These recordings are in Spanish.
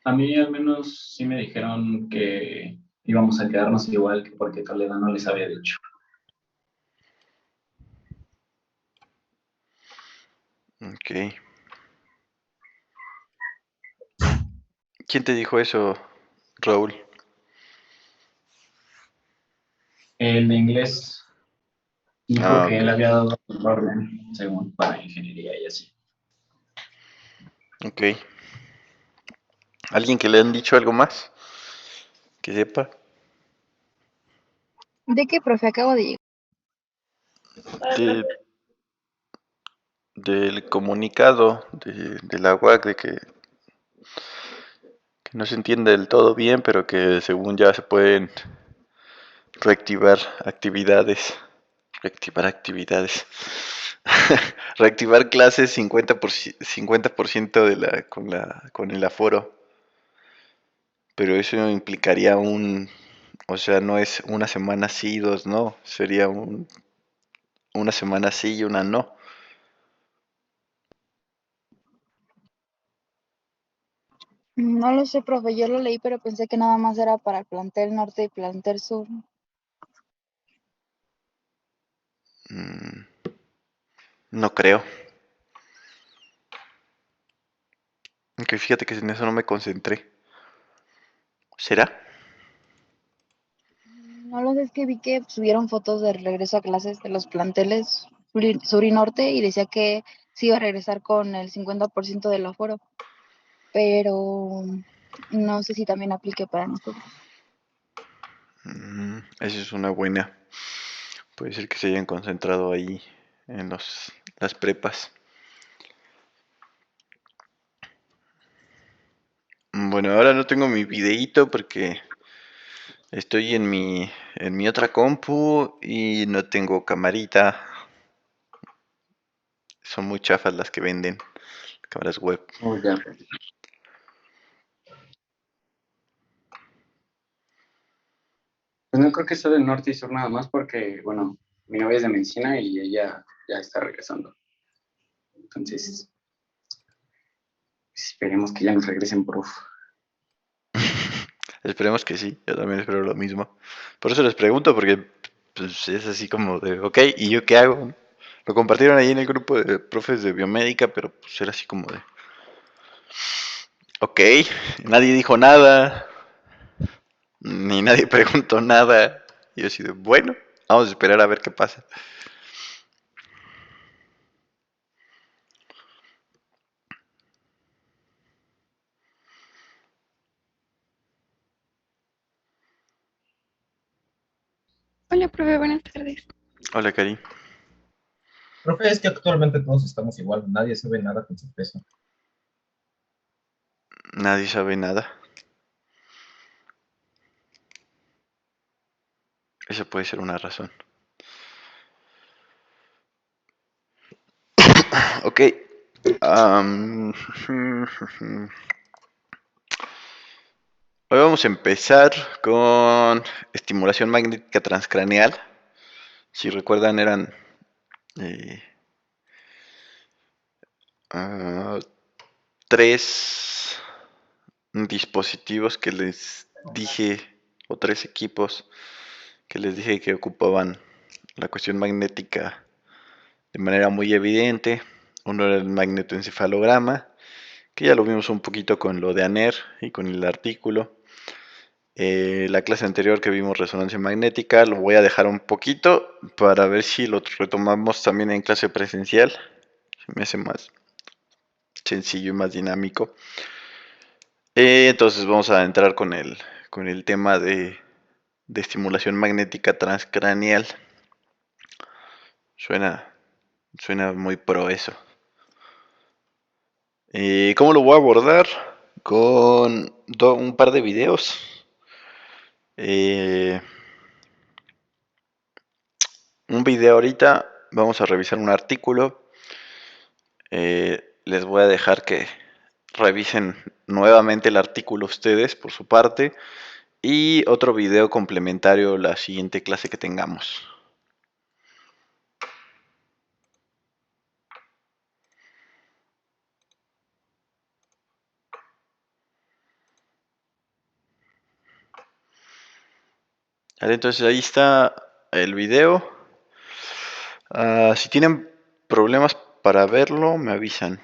A mí al menos sí me dijeron que íbamos a quedarnos igual que porque Toledo no les había dicho. Ok. ¿Quién te dijo eso, Raúl? El de inglés dijo Ah, que ok. él había dado el orden, según para ingeniería y así. Ok. ¿Alguien que le han dicho algo más? Que sepa. ¿De qué, profe? Acabo de llegar. De- del comunicado de la UAC de que no se entiende del todo bien, pero que según ya se pueden reactivar actividades. Reactivar actividades. Reactivar clases 50% con el aforo. Pero eso implicaría o sea, no es una semana sí, dos no. Sería una semana sí y una no. No lo sé, profe, yo lo leí, pero pensé que nada más era para el plantel norte y plantel sur. Mm, no creo. Aunque fíjate que en eso no me concentré. ¿Será? No lo sé, es que vi que subieron fotos del regreso a clases de los planteles sur y norte y decía que sí iba a regresar con el 50% del aforo, pero no sé si también aplique para nosotros. Esa es una buena. Puede ser que se hayan concentrado ahí en las prepas. Bueno, ahora no tengo mi videíto porque estoy en mi otra compu y no tengo camarita. Son muy chafas las que venden, cámaras web. Oh, ya. Pues no creo que sea del norte y sur nada más porque, bueno, mi novia es de medicina y ella ya está regresando. Entonces, esperemos que ya nos regresen, prof. Esperemos que sí, yo también espero lo mismo. Por eso les pregunto, porque pues, es así como de, ok, ¿y yo qué hago? Lo compartieron ahí en el grupo de profes de biomédica, pero pues era así como de, ok, nadie dijo nada, ni nadie preguntó nada. Y yo así de, bueno, vamos a esperar a ver qué pasa. Hola, profe, buenas tardes. Hola, Cari. Profe, es que actualmente todos estamos igual, nadie sabe nada con su peso. Nadie sabe nada. Esa puede ser una razón. Ok. am, Hoy vamos a empezar con estimulación magnética transcraneal. Si recuerdan, eran eh, ah, tres dispositivos que les dije, o tres equipos que les dije que ocupaban la cuestión magnética de manera muy evidente. Uno era el magnetoencefalograma, que ya lo vimos un poquito con lo de ANER y con el artículo. La clase anterior que vimos resonancia magnética lo voy a dejar un poquito para ver si lo retomamos también en clase presencial. Se me hace más sencillo y más dinámico. Entonces vamos a entrar con el tema de estimulación magnética transcraneal. Suena, suena muy pro eso. ¿Cómo lo voy a abordar? Con un par de videos. Eh, un video ahorita, vamos a revisar un artículo. Les voy a dejar que revisen nuevamente el artículo ustedes por su parte y otro video complementario la siguiente clase que tengamos. Vale, entonces ahí está el video. Si tienen problemas para verlo, me avisan.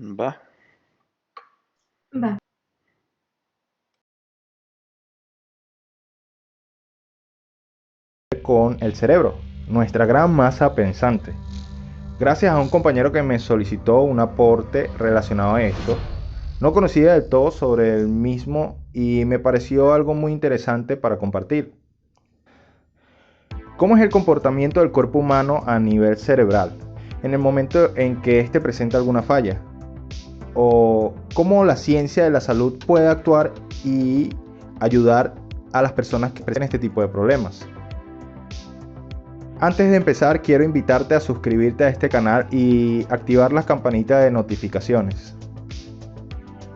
Va. Va. Con el cerebro, nuestra gran masa pensante. Gracias a un compañero que me solicitó un aporte relacionado a esto, no conocía del todo sobre el mismo y me pareció algo muy interesante para compartir. ¿Cómo es el comportamiento del cuerpo humano a nivel cerebral en el momento en que éste presenta alguna falla? ¿O cómo la ciencia de la salud puede actuar y ayudar a las personas que presentan este tipo de problemas? Antes de empezar, quiero invitarte a suscribirte a este canal y activar la campanita de notificaciones.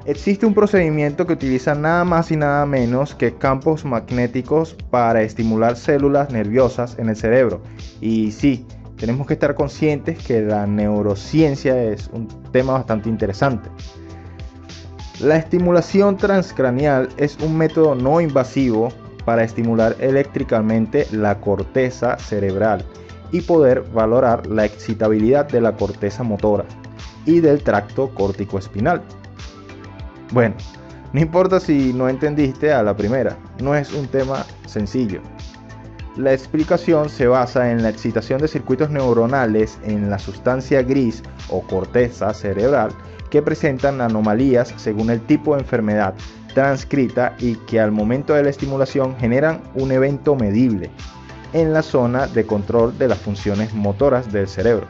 Existe un procedimiento que utiliza nada más y nada menos que campos magnéticos para estimular células nerviosas en el cerebro. Y sí, tenemos que estar conscientes que la neurociencia es un tema bastante interesante. La estimulación transcraneal es un método no invasivo para estimular eléctricamente la corteza cerebral y poder valorar la excitabilidad de la corteza motora y del tracto córtico-espinal. Bueno, no importa si no entendiste a la primera, no es un tema sencillo. La explicación se basa en la excitación de circuitos neuronales en la sustancia gris o corteza cerebral que presentan anomalías según el tipo de enfermedad transcrita y que al momento de la estimulación generan un evento medible en la zona de control de las funciones motoras del cerebro.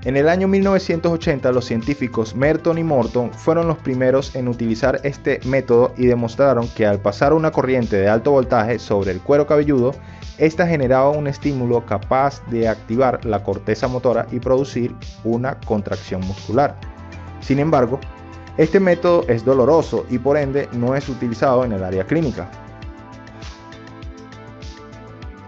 En el año 1980 los científicos Merton y Morton fueron los primeros en utilizar este método y demostraron que al pasar una corriente de alto voltaje sobre el cuero cabelludo, esta generaba un estímulo capaz de activar la corteza motora y producir una contracción muscular. Sin embargo, este método es doloroso y por ende no es utilizado en el área clínica.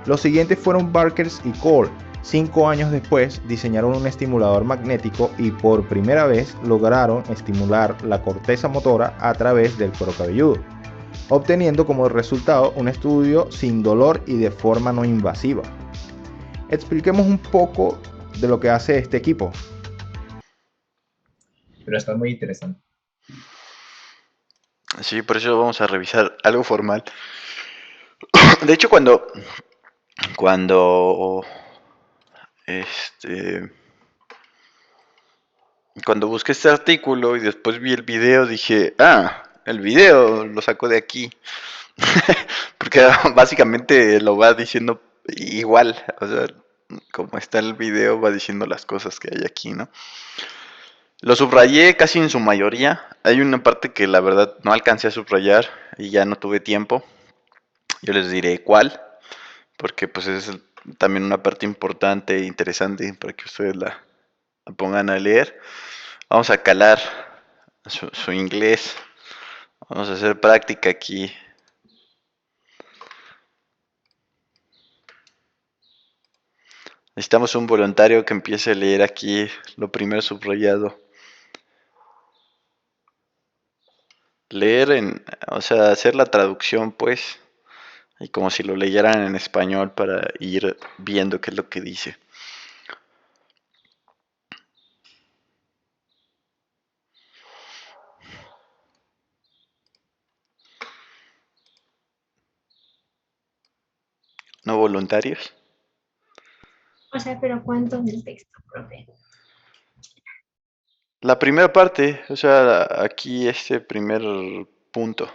Los siguientes fueron Barker y Cole. 5 años después diseñaron un estimulador magnético y por primera vez lograron estimular la corteza motora a través del cuero cabelludo, obteniendo como resultado un estudio sin dolor y de forma no invasiva. Expliquemos un poco de lo que hace este equipo. Pero está muy interesante. Sí, por eso vamos a revisar algo formal. De hecho, cuando cuando busqué este artículo y después vi el video, dije, el video lo saco de aquí. Porque básicamente lo va diciendo igual, o sea, como está el video va diciendo las cosas que hay aquí, ¿no? Lo subrayé casi en su mayoría. Hay una parte que la verdad no alcancé a subrayar y ya no tuve tiempo. Yo les diré cuál, porque pues es también una parte importante e interesante para que ustedes la pongan a leer. Vamos a calar su inglés. Vamos a hacer práctica aquí. Necesitamos un voluntario que empiece a leer aquí lo primero subrayado. Leer o sea, hacer la traducción, pues, y como si lo leyeran en español para ir viendo qué es lo que dice. ¿No voluntarios? O sea, pero ¿cuánto del texto, profe? La primera parte, o sea, aquí este primer punto.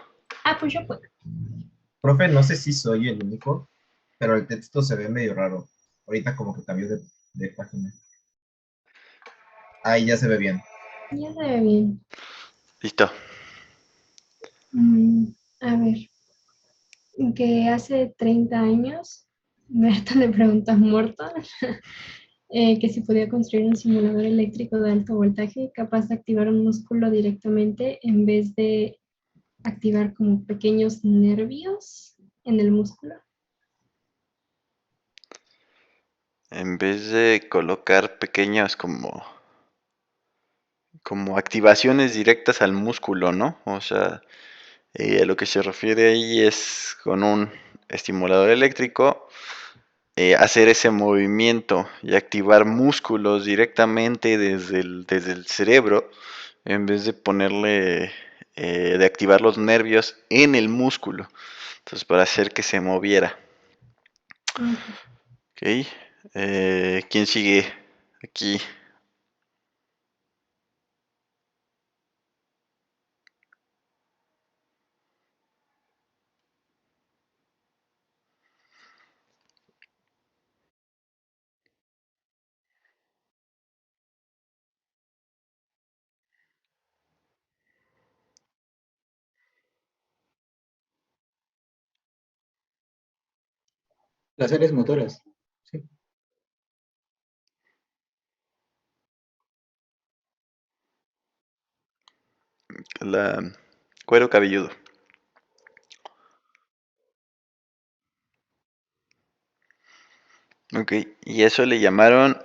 Pues yo puedo. Profe, no sé si soy el único, pero el texto se ve medio raro. Ahorita como que cambió de página. Ahí ya se ve bien. Ya se ve bien. Listo. A ver, que hace 30 años, Berta le preguntó a Morton que si podía construir un simulador eléctrico de alto voltaje capaz de activar un músculo directamente en vez de activar como pequeños nervios en el músculo. En vez de colocar pequeñas como activaciones directas al músculo, ¿no? O sea, a lo que se refiere ahí es con un estimulador eléctrico, hacer ese movimiento y activar músculos directamente desde el cerebro, en vez de ponerle, de activar los nervios en el músculo. Entonces, para hacer que se moviera. Ok. Ok. ¿Quién sigue aquí? Las áreas motoras. Sí. La cuero cabelludo. Ok, y eso le llamaron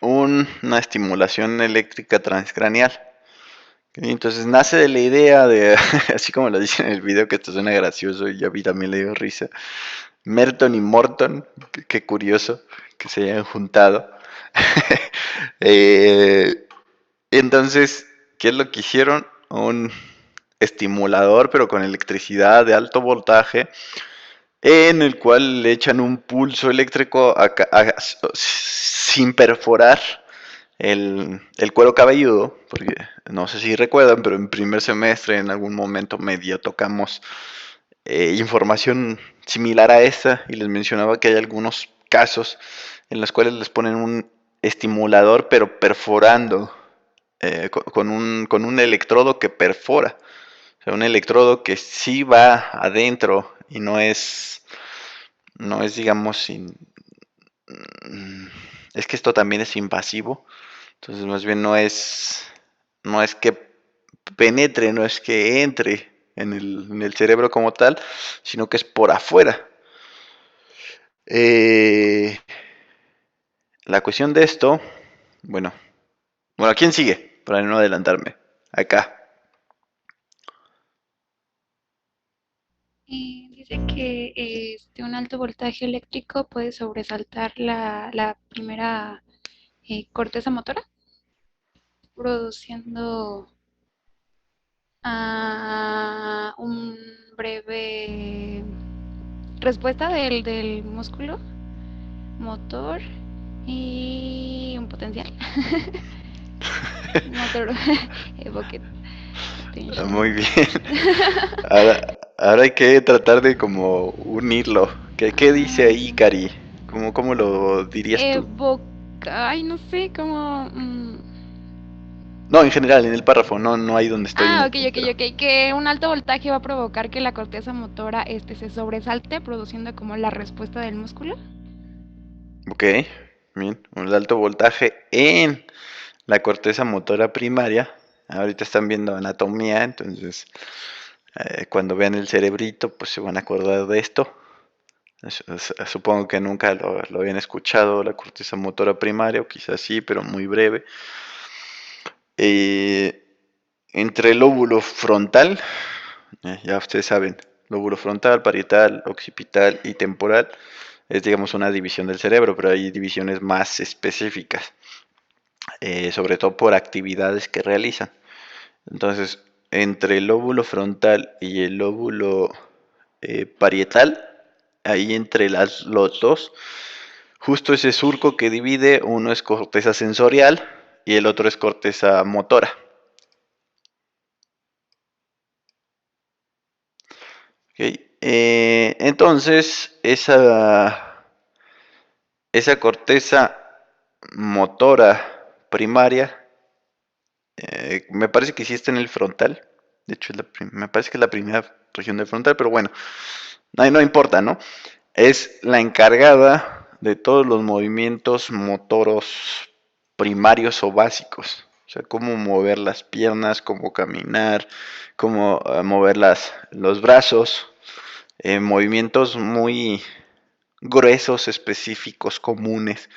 una estimulación eléctrica transcraneal. Ok, entonces nace de la idea de, así como lo dice en el video, que esto suena gracioso y a mí también le dio risa. Merton y Morton, qué curioso que se hayan juntado. Eh, entonces, ¿qué es lo que hicieron? Un estimulador, pero con electricidad de alto voltaje, en el cual le echan un pulso eléctrico sin perforar el cuero cabelludo, porque no sé si recuerdan, pero en primer semestre en algún momento medio tocamos información similar a esta y les mencionaba que hay algunos casos en los cuales les ponen un estimulador pero perforando, con un electrodo que perfora, o sea, un electrodo que sí va adentro y no es digamos, es que esto también es invasivo, entonces más bien no es que penetre, no es que entre en el cerebro como tal, sino que es por afuera. Eh, la cuestión de esto, bueno, ¿quién sigue? Para no adelantarme. Acá. Dice que un alto voltaje eléctrico puede sobresaltar la primera corteza motora, produciendo un breve respuesta del músculo motor y un potencial motor evoked Muy potential. bien. Ahora hay que tratar de como unirlo. ¿Qué dice ahí, Cari? ¿Cómo lo dirías tú? Ay, no sé cómo. No, en general, en el párrafo, no ahí donde estoy en Ah, el ok, ok, puntero. ok. Que un alto voltaje va a provocar que la corteza motora se sobresalte, produciendo como la respuesta del músculo. Ok, bien. Un alto voltaje en la corteza motora primaria. Ahorita están viendo anatomía, entonces cuando vean el cerebrito, pues se van a acordar de esto. Supongo que nunca lo habían escuchado, la corteza motora primaria, o quizás sí, pero muy breve. Eh, Entre el lóbulo frontal, ya ustedes saben, lóbulo frontal, parietal, occipital y temporal, es digamos una división del cerebro, pero hay divisiones más específicas, sobre todo por actividades que realizan. Entonces, entre el lóbulo frontal y el lóbulo parietal, ahí entre los dos, justo ese surco que divide, uno es corteza sensorial y el otro es corteza motora. ¿Ok? Entonces, esa corteza motora primaria, me parece que sí está en el frontal. De hecho, me parece que es la primera región del frontal, pero bueno, no importa, ¿no? Es la encargada de todos los movimientos motoros primarios o básicos. O sea, cómo mover las piernas, cómo caminar, cómo mover los brazos. Movimientos muy gruesos, específicos, comunes.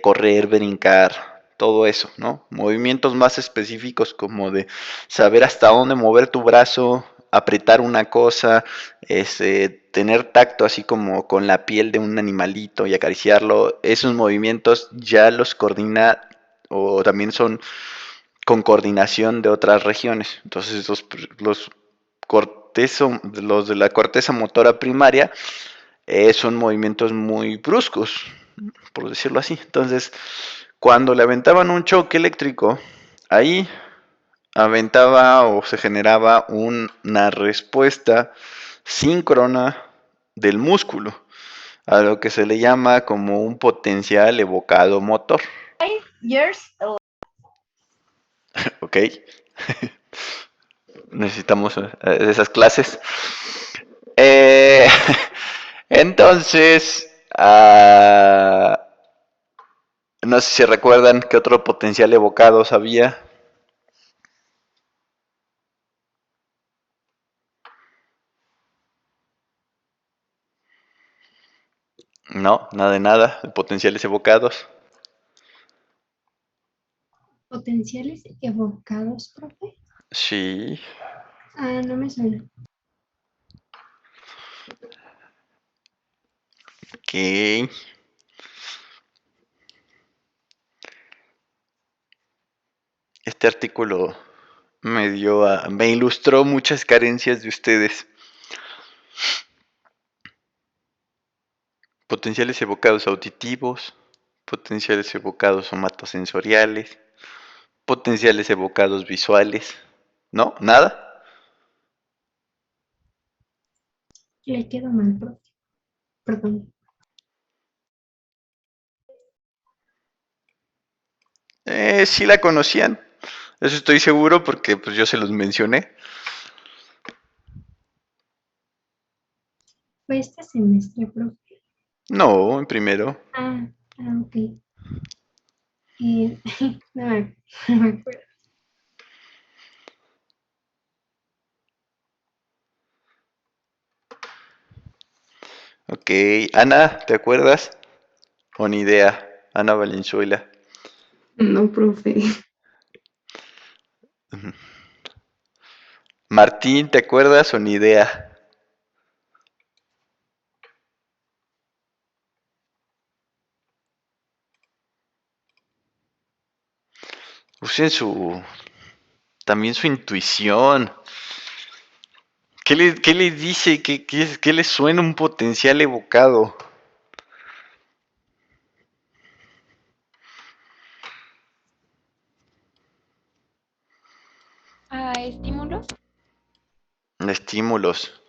Correr, brincar, todo eso, ¿no? Movimientos más específicos como de saber hasta dónde mover tu brazo, apretar una cosa, tener tacto así como con la piel de un animalito y acariciarlo, esos movimientos ya los coordina o también son con coordinación de otras regiones. Entonces los de la corteza motora primaria son movimientos muy bruscos, por decirlo así. Entonces, cuando le aventaban un choque eléctrico, ahí aventaba o se generaba una respuesta síncrona del músculo, a lo que se le llama como un potencial evocado motor. ¿Ok? Necesitamos esas clases. Eh, entonces, no sé si recuerdan qué otro potencial evocado había. No, nada de nada. Potenciales evocados. ¿Potenciales evocados, profe? Sí. No me suena. Ok. Este artículo me ilustró muchas carencias de ustedes. Potenciales evocados auditivos, potenciales evocados somatosensoriales, potenciales evocados visuales. ¿No? ¿Nada? Le quedó mal, profe. Perdón. Sí la conocían. Eso estoy seguro porque pues yo se los mencioné. Fue este semestre, profe. No, en primero. Ok. No me acuerdo. Ok, Ana, ¿te acuerdas? O ni idea. Ana Valenzuela. No, profe. Martín, ¿te acuerdas o ni idea? Usen también su intuición. ¿Qué les dice? ¿Qué les suena un potencial evocado? ¿Estímulos? Estímulos.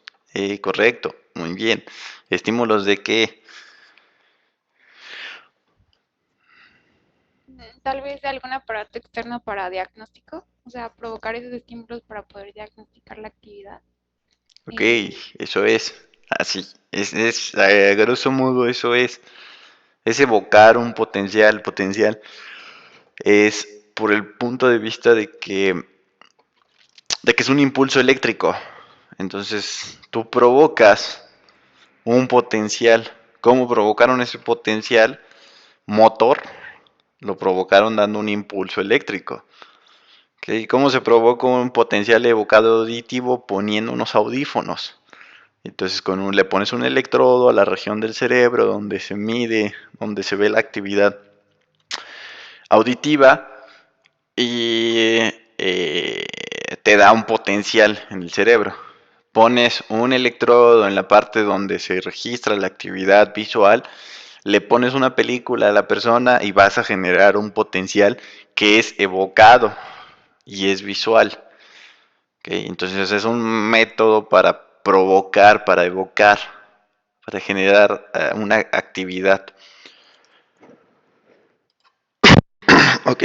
Correcto, muy bien. ¿Estímulos de qué? Tal vez de algún aparato externo para diagnóstico, o sea, provocar esos estímulos para poder diagnosticar la actividad. Ok, eso es. Así. A grosso modo, eso es. Es evocar un potencial. Potencial es por el punto de vista de que es un impulso eléctrico. Entonces, tú provocas un potencial. ¿Cómo provocaron ese potencial motor? Lo provocaron dando un impulso eléctrico. ¿Okay? ¿Cómo se provoca un potencial evocado auditivo? Poniendo unos audífonos. Entonces le pones un electrodo a la región del cerebro donde se mide, donde se ve la actividad auditiva y te da un potencial en el cerebro. Pones un electrodo en la parte donde se registra la actividad visual, le pones una película a la persona y vas a generar un potencial que es evocado y es visual. ¿Okay? Entonces es un método para provocar, para evocar, para generar una actividad. Ok.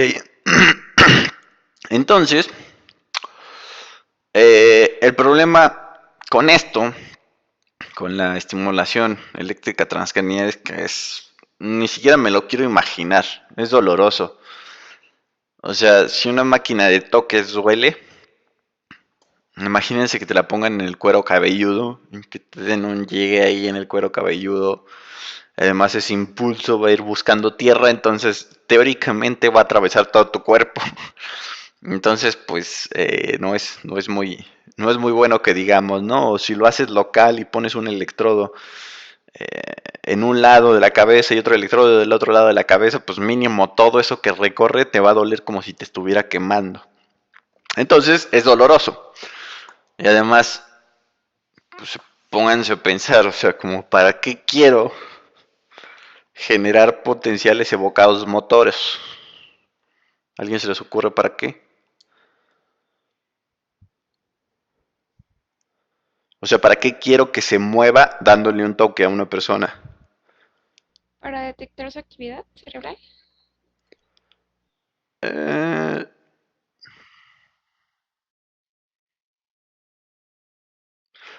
Entonces, el problema con esto, con la estimulación eléctrica transcraniana, es que ni siquiera me lo quiero imaginar, es doloroso. O sea, si una máquina de toques duele, imagínense que te la pongan en el cuero cabelludo, que te den un llegue ahí en el cuero cabelludo. Además, ese impulso va a ir buscando tierra, entonces teóricamente va a atravesar todo tu cuerpo. Entonces, pues no es no es muy bueno que digamos, ¿no? O si lo haces local y pones un electrodo en un lado de la cabeza y otro electrodo del otro lado de la cabeza, pues mínimo todo eso que recorre te va a doler como si te estuviera quemando. Entonces es doloroso. Y además, pues pónganse a pensar, o sea, como para qué quiero generar potenciales evocados motores. ¿A alguien se les ocurre para qué? O sea, ¿para qué quiero que se mueva dándole un toque a una persona? Para detectar su actividad cerebral. Eh,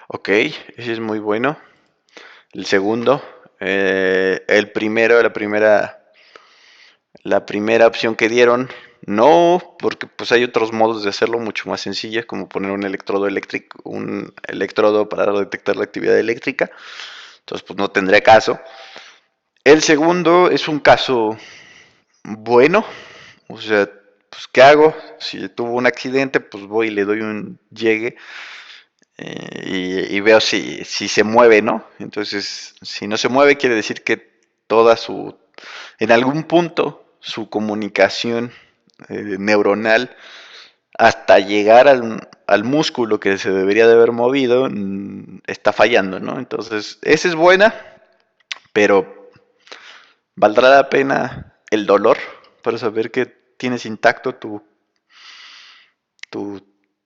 ok, ese es muy bueno. El segundo, el primero, la primera opción que dieron, no, porque pues hay otros modos de hacerlo mucho más sencillos, como poner un electrodo eléctrico, un electrodo para detectar la actividad eléctrica. Entonces, pues no tendría caso. El segundo es un caso bueno, o sea, pues ¿qué hago? Si tuvo un accidente, pues voy y le doy un llegue y veo si se mueve, ¿no? Entonces, si no se mueve, quiere decir que toda su, en algún punto, su comunicación neuronal hasta llegar al músculo que se debería de haber movido, está fallando, ¿no? Entonces, esa es buena, pero ¿valdrá la pena el dolor para saber que tienes intacto tu,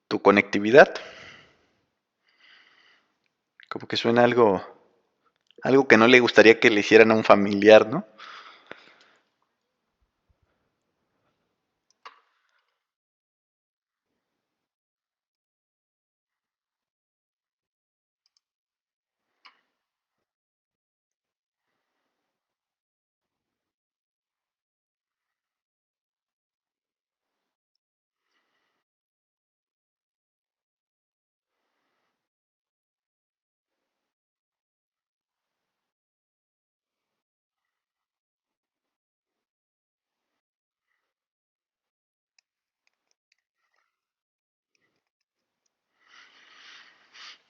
tu conectividad? Como que suena algo que no le gustaría que le hicieran a un familiar, ¿no?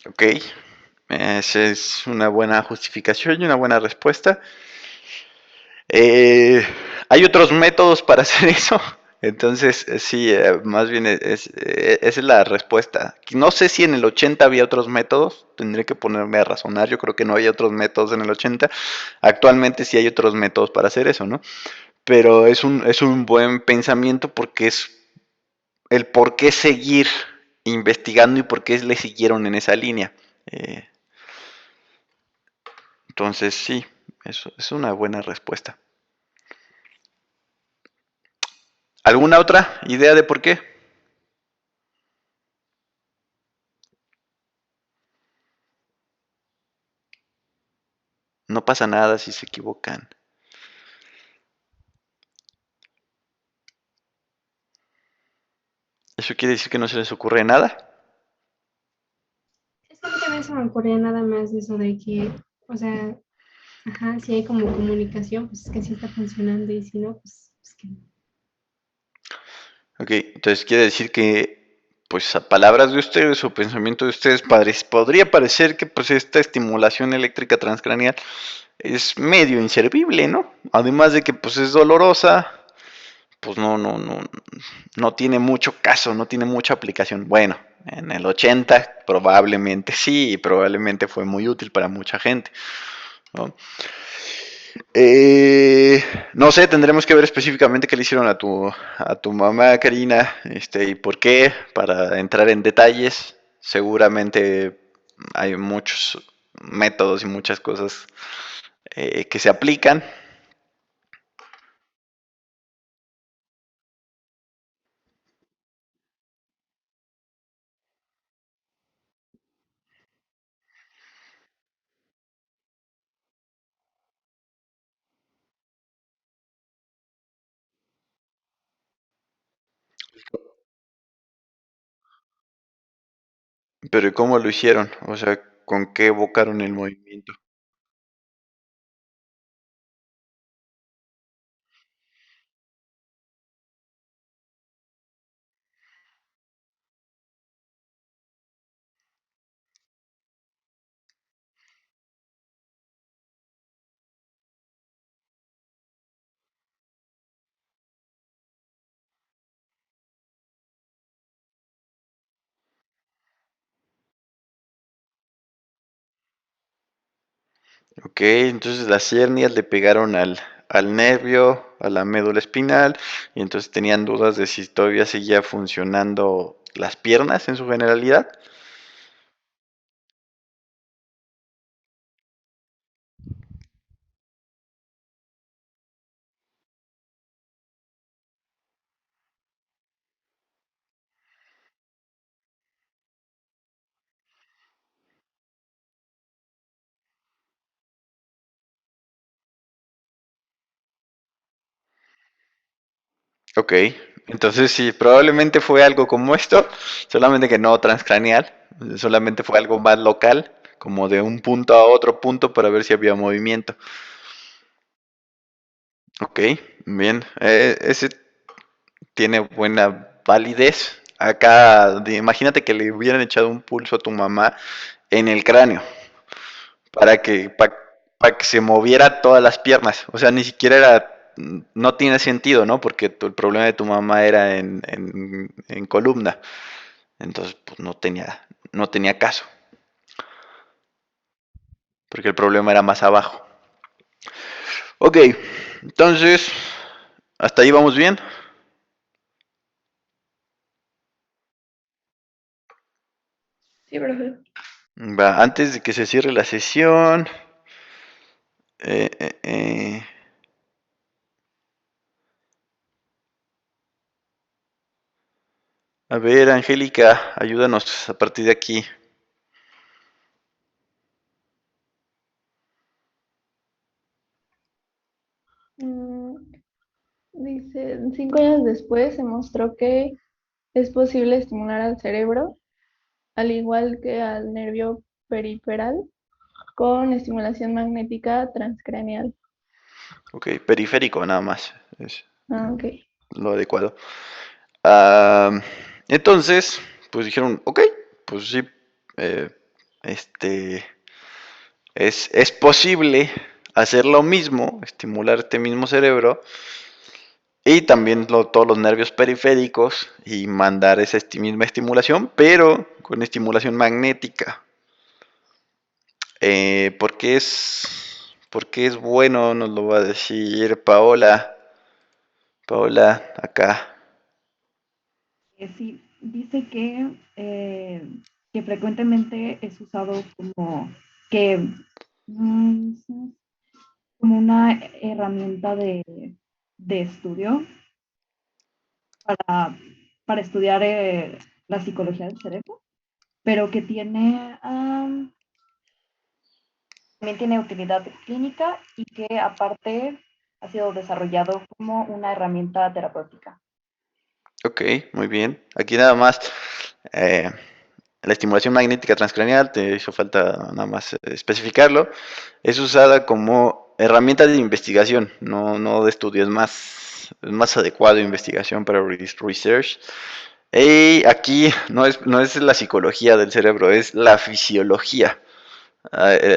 Ok, esa es una buena justificación y una buena respuesta. Eh, Hay otros métodos para hacer eso. Entonces, sí, más bien esa es la respuesta. No sé si en el 80 había otros métodos, tendré que ponerme a razonar, yo creo que no había otros métodos en el 80. Actualmente sí hay otros métodos para hacer eso, ¿no? Pero es un buen pensamiento porque es el por qué seguir investigando y por qué le siguieron en esa línea. Eh, entonces, sí, eso es una buena respuesta. ¿Alguna otra idea de por qué? No pasa nada si se equivocan. ¿Eso quiere decir que no se les ocurre nada? Es que a mí también se me ocurría nada más de eso de que, o sea, ajá, si hay como comunicación, pues es que sí está funcionando y si no, pues que no. Ok, entonces quiere decir que, pues a palabras de ustedes o pensamiento de ustedes, padres, podría parecer que pues esta estimulación eléctrica transcraneal es medio inservible, ¿no? Además de que pues es dolorosa, pues no tiene mucho caso, no tiene mucha aplicación. Bueno, en el 80 probablemente sí, y probablemente fue muy útil para mucha gente, ¿no? Eh, no sé, tendremos que ver específicamente qué le hicieron a tu mamá, Karina, y por qué, para entrar en detalles. Seguramente hay muchos métodos y muchas cosas que se aplican. Pero ¿cómo lo hicieron? O sea, ¿con qué evocaron el movimiento? Ok, entonces las hernias le pegaron al nervio, a la médula espinal, y entonces tenían dudas de si todavía seguía funcionando las piernas en su generalidad. Ok, entonces sí, probablemente fue algo como esto, solamente que no transcraneal, solamente fue algo más local, como de un punto a otro punto para ver si había movimiento. Ok, bien, ese tiene buena validez. Acá, imagínate que le hubieran echado un pulso a tu mamá en el cráneo para que se moviera todas las piernas. O sea, ni siquiera era, no tiene sentido, ¿no? Porque el problema de tu mamá era en columna. Entonces, pues no tenía caso. Porque el problema era más abajo. Ok, entonces, hasta ahí vamos bien. Sí, profe. Va, antes de que se cierre la sesión. Eh, eh, eh, A ver, Angélica, ayúdanos a partir de aquí. Mm, Dice, 5 años después se mostró que es posible estimular al cerebro, al igual que al nervio periferal, con estimulación magnética transcraneal. Ok, periférico nada más. Es Ok. lo adecuado. Ah, entonces, pues dijeron, ok, pues sí, eh, este, es posible hacer lo mismo, estimular este mismo cerebro y también todos los nervios periféricos y mandar esa misma estimulación, pero con estimulación magnética. ¿Por qué es bueno? Nos lo va a decir Paola. Paola, acá. Sí, dice que frecuentemente es usado que, mm, como una herramienta de estudio para, para estudiar la psicología del cerebro, pero que también tiene utilidad clínica y que aparte ha sido desarrollado como una herramienta terapéutica. Ok, muy bien. Aquí nada más. eh, la estimulación magnética transcranial, te hizo falta nada más especificarlo, es usada como herramienta de investigación, no de estudio, es más adecuado investigación para research. Y aquí no es la psicología del cerebro, es la fisiología.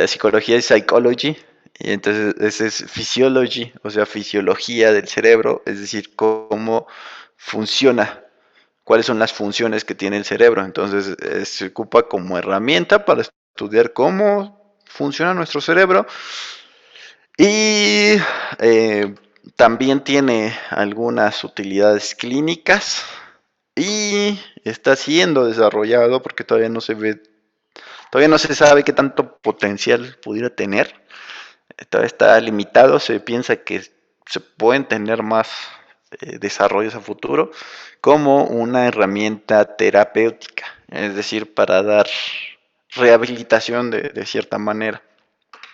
Psicología es psychology, y entonces ese es physiology, o sea, fisiología del cerebro, es decir, cómo funciona, cuáles son las funciones que tiene el cerebro. Entonces se ocupa como herramienta para estudiar cómo funciona nuestro cerebro y también tiene algunas utilidades clínicas y está siendo desarrollado porque todavía no se sabe qué tanto potencial pudiera tener. Todavía está limitado, se piensa que se pueden tener más desarrollos a futuro como una herramienta terapéutica, es decir, para dar rehabilitación de cierta manera.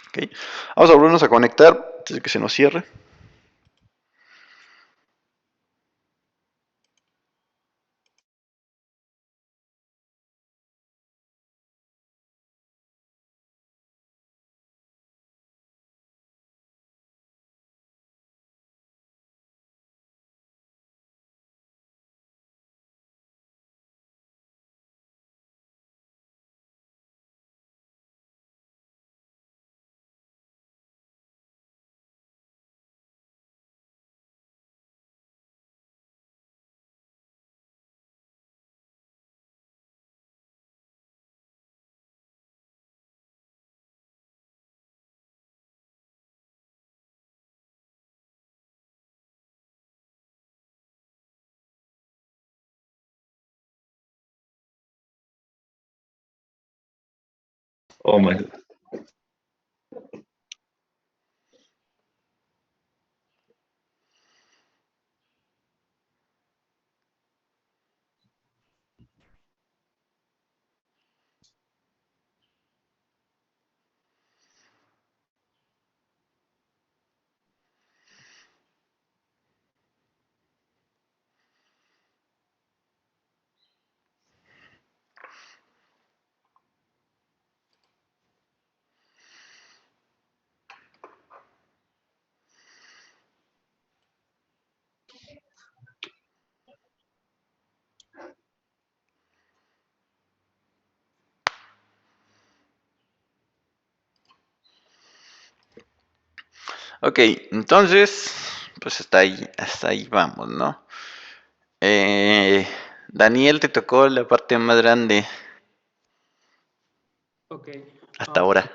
¿Okay? Vamos a volvernos a conectar antes de que se nos cierre. Oh my God. Ok, entonces, pues hasta ahí vamos, ¿no? Daniel, te tocó la parte más grande Ok. hasta ahora.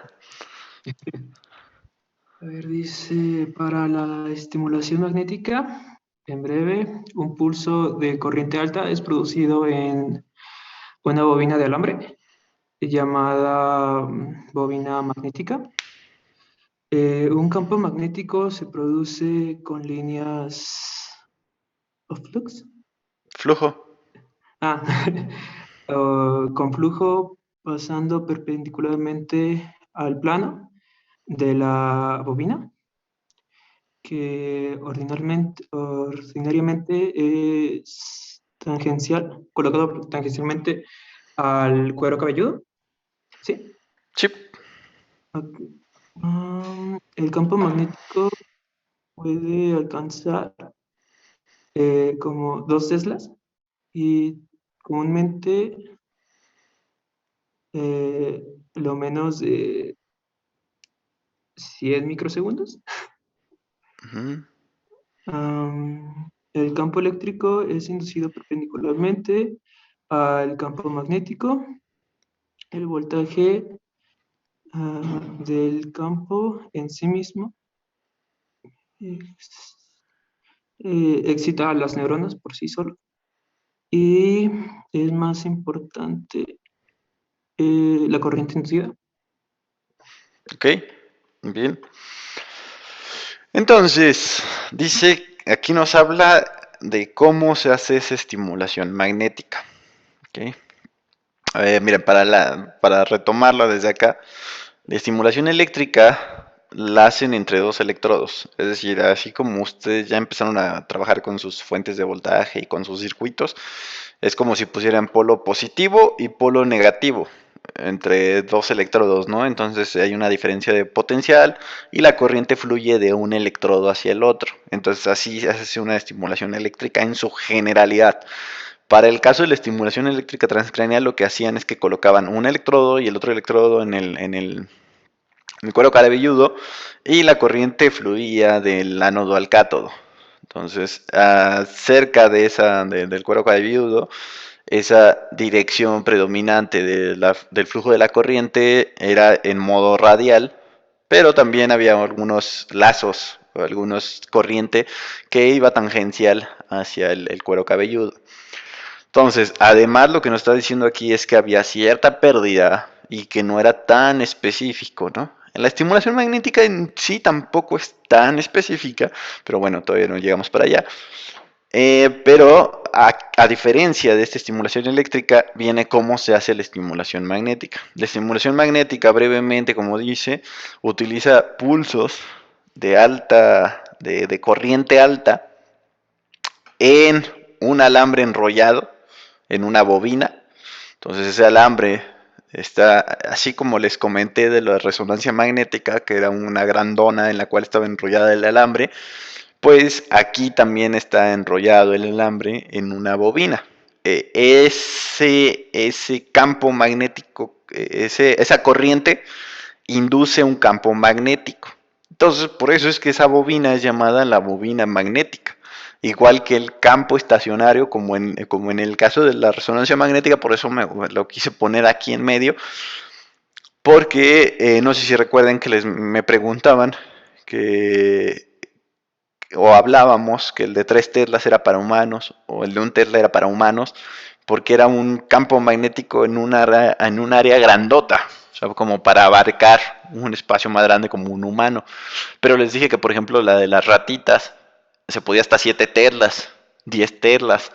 A ver, dice, para la estimulación magnética, en breve, un pulso de corriente alta es producido en una bobina de alambre llamada bobina magnética. Un campo magnético se produce con líneas of flux. Flujo. Ah, con flujo pasando perpendicularmente al plano de la bobina, que ordinariamente es tangencial, colocado tangencialmente al cuero cabelludo. ¿Sí? Sí. Ok. El campo magnético puede alcanzar como 2 teslas y comúnmente lo menos de 100 microsegundos. Ujú. El campo eléctrico es inducido perpendicularmente al campo magnético. El voltaje del campo en sí mismo excita a las neuronas por sí solo. Y es más importante la corriente inducida. Ok, bien. Entonces, dice, aquí nos habla de cómo se hace esa estimulación magnética. Ok. Miren, para retomarlo desde acá, la estimulación eléctrica la hacen entre dos electrodos. Es decir, así como ustedes ya empezaron a trabajar con sus fuentes de voltaje y con sus circuitos, es como si pusieran polo positivo y polo negativo entre dos electrodos, ¿no? Entonces hay una diferencia de potencial y la corriente fluye de un electrodo hacia el otro. Entonces así se hace una estimulación eléctrica en su generalidad. Para el caso de la estimulación eléctrica transcraneal, lo que hacían es que colocaban un electrodo y el otro electrodo en el cuero cabelludo y la corriente fluía del ánodo al cátodo. Entonces, cerca de del cuero cabelludo, esa dirección predominante del flujo de la corriente era en modo radial, pero también había algunos lazos o algunos corriente que iba tangencial hacia el cuero cabelludo. Entonces, además lo que nos está diciendo aquí es que había cierta pérdida y que no era tan específico, ¿no? La estimulación magnética en sí tampoco es tan específica, pero bueno, todavía no llegamos para allá. Pero a diferencia de esta estimulación eléctrica, viene cómo se hace la estimulación magnética. La estimulación magnética, brevemente, como dice, utiliza pulsos de corriente alta en un alambre enrollado, en una bobina. Entonces ese alambre está, así como les comenté de la resonancia magnética, que era una gran dona en la cual estaba enrollada el alambre, pues aquí también está enrollado el alambre en una bobina. Ese campo magnético, esa corriente induce un campo magnético. Entonces, por eso es que esa bobina es llamada la bobina magnética. Igual que el campo estacionario, como en el caso de la resonancia magnética, por eso lo quise poner aquí en medio, porque no sé si recuerden que me preguntaban o hablábamos que el de 3 teslas era para humanos o el de 1 tesla era para humanos, porque era un campo magnético en un área grandota. O sea, como para abarcar un espacio más grande como un humano. Pero les dije que, por ejemplo, la de las ratitas se podía hasta 7 terlas, 10 terlas,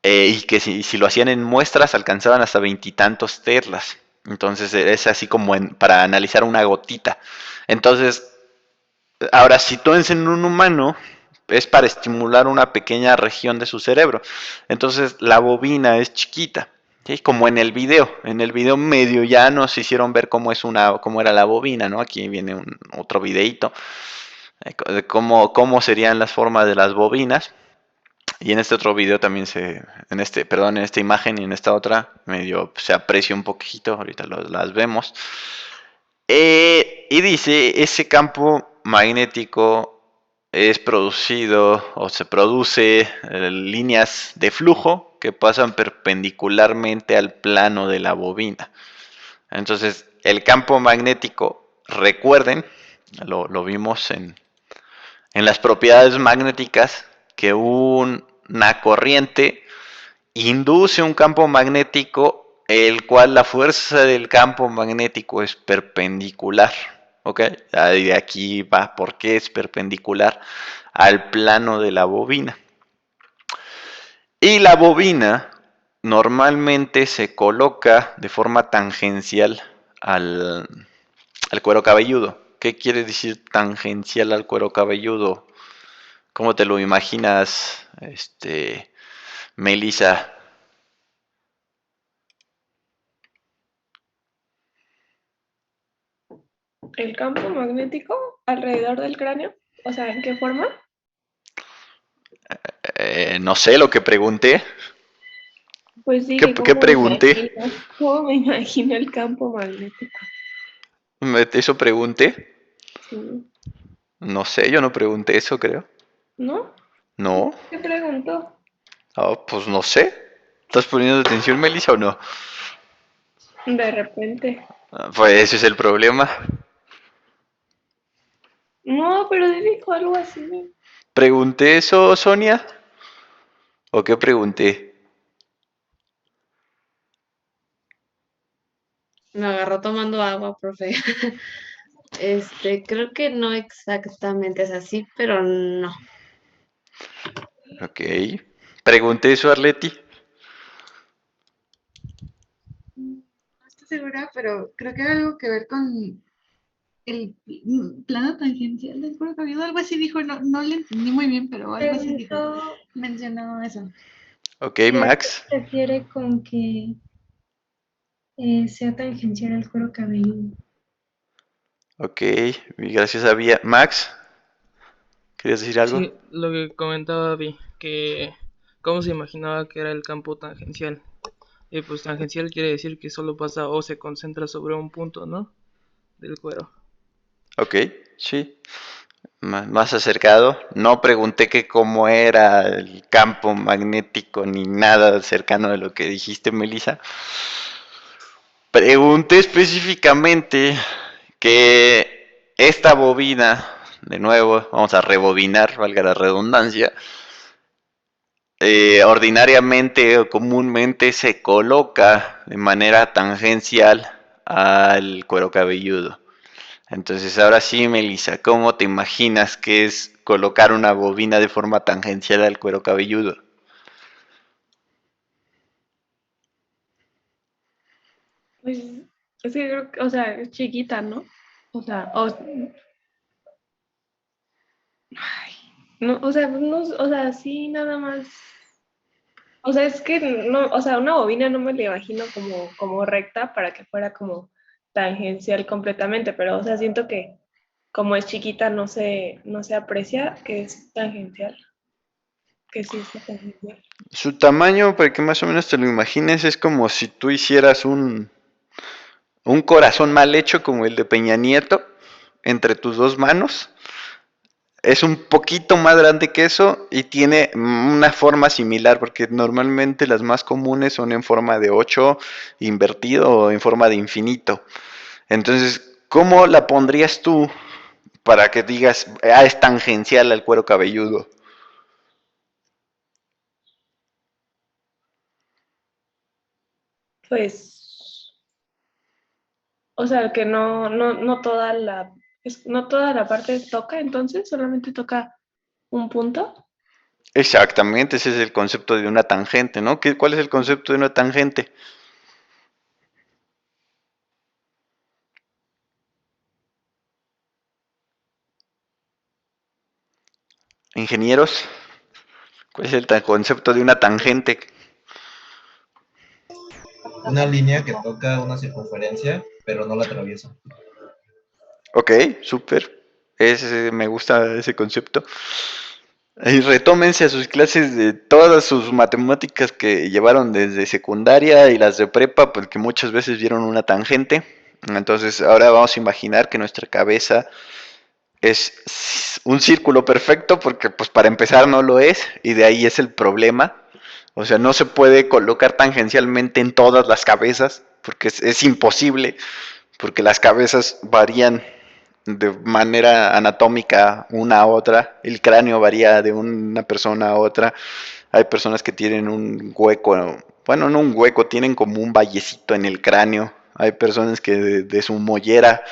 y que si lo hacían en muestras alcanzaban hasta 20 y tantos terlas. Entonces es así como para analizar una gotita. Entonces, ahora si tú en un humano es para estimular una pequeña región de su cerebro. Entonces la bobina es chiquita. ¿Sí? Como en el video. En el video medio ya nos hicieron ver cómo era la bobina, ¿no? Aquí viene otro videito de cómo serían las formas de las bobinas. Y en este otro video también en esta imagen y en esta otra medio se aprecia un poquito, ahorita las vemos. Y dice, ese campo magnético es producido o se produce líneas de flujo que pasan perpendicularmente al plano de la bobina. Entonces, el campo magnético, recuerden, lo vimos en las propiedades magnéticas, que una corriente induce un campo magnético, el cual la fuerza del campo magnético es perpendicular. ¿Ok? De aquí va por qué es perpendicular al plano de la bobina. Y la bobina normalmente se coloca de forma tangencial al cuero cabelludo. ¿Qué quiere decir tangencial al cuero cabelludo? ¿Cómo te lo imaginas, Melissa? ¿El campo magnético alrededor del cráneo? O sea, ¿en qué forma? No sé lo que pregunté. Pues dije, ¿Qué pregunté? ¿cómo me imagino el campo magnético? ¿Eso pregunté? Sí. No sé, yo no pregunté eso, creo. ¿No? No. ¿Qué preguntó? Pues no sé. ¿Estás poniendo atención, Melissa, o no? De repente. Pues ese es el problema. No, pero dijo algo así. ¿Pregunté eso, Sonia? ¿O qué pregunté? Me agarró tomando agua, profe. Creo que no exactamente es así, pero no. Ok. ¿Pregunté eso, Arleti? No estoy segura, pero creo que era algo que ver con el plano tangencial del cuero cabelludo, algo así dijo, no le entendí muy bien, pero algo así dijo, mencionó eso. Ok, ¿Y a qué Max. se refiere con que sea tangencial al cuero cabelludo? Ok, y gracias a Vía. Max, ¿querías decir algo? Sí, lo que comentaba Vi, que cómo se imaginaba que era el campo tangencial. Y pues tangencial quiere decir que solo pasa o se concentra sobre un punto, ¿no? Del cuero. Ok, sí. Más acercado. No pregunté que cómo era el campo magnético ni nada cercano de lo que dijiste, Melissa. Pregunté específicamente que esta bobina, de nuevo, vamos a rebobinar, valga la redundancia, ordinariamente o comúnmente se coloca de manera tangencial al cuero cabelludo. Entonces, ahora sí, Melissa, ¿cómo te imaginas que es colocar una bobina de forma tangencial al cuero cabelludo? Pues es que creo que, o sea, es chiquita, ¿no? O sea, no, o sea, no, o sea, sí, nada más. O sea, es que no, o sea, una bobina no me la imagino como recta para que fuera como tangencial completamente, pero, o sea, siento que como es chiquita no se aprecia que es tangencial, que sí está tangencial. Su tamaño, para que más o menos te lo imagines, es como si tú hicieras un corazón mal hecho como el de Peña Nieto entre tus dos manos. Es un poquito más grande que eso y tiene una forma similar, porque normalmente las más comunes son en forma de 8 invertido o en forma de infinito. Entonces, ¿cómo la pondrías tú para que digas, es tangencial al cuero cabelludo? Pues O sea, que no toda no toda la parte toca, entonces solamente toca un punto. Exactamente, ese es el concepto de una tangente, ¿no? ¿Cuál es el concepto de una tangente? Ingenieros, ¿cuál es el concepto de una tangente? Una línea que toca una circunferencia, pero no la atraviesa. Ok, súper. Me gusta ese concepto. Y retómense a sus clases de todas sus matemáticas que llevaron desde secundaria y las de prepa, porque muchas veces vieron una tangente. Entonces, ahora vamos a imaginar que nuestra cabeza es un círculo perfecto, porque pues para empezar no lo es, y de ahí es el problema. O sea, no se puede colocar tangencialmente en todas las cabezas, porque es imposible, porque las cabezas varían de manera anatómica una a otra, el cráneo varía de una persona a otra, hay personas que tienen un hueco, bueno, no un hueco, tienen como un vallecito en el cráneo, hay personas que de su mollera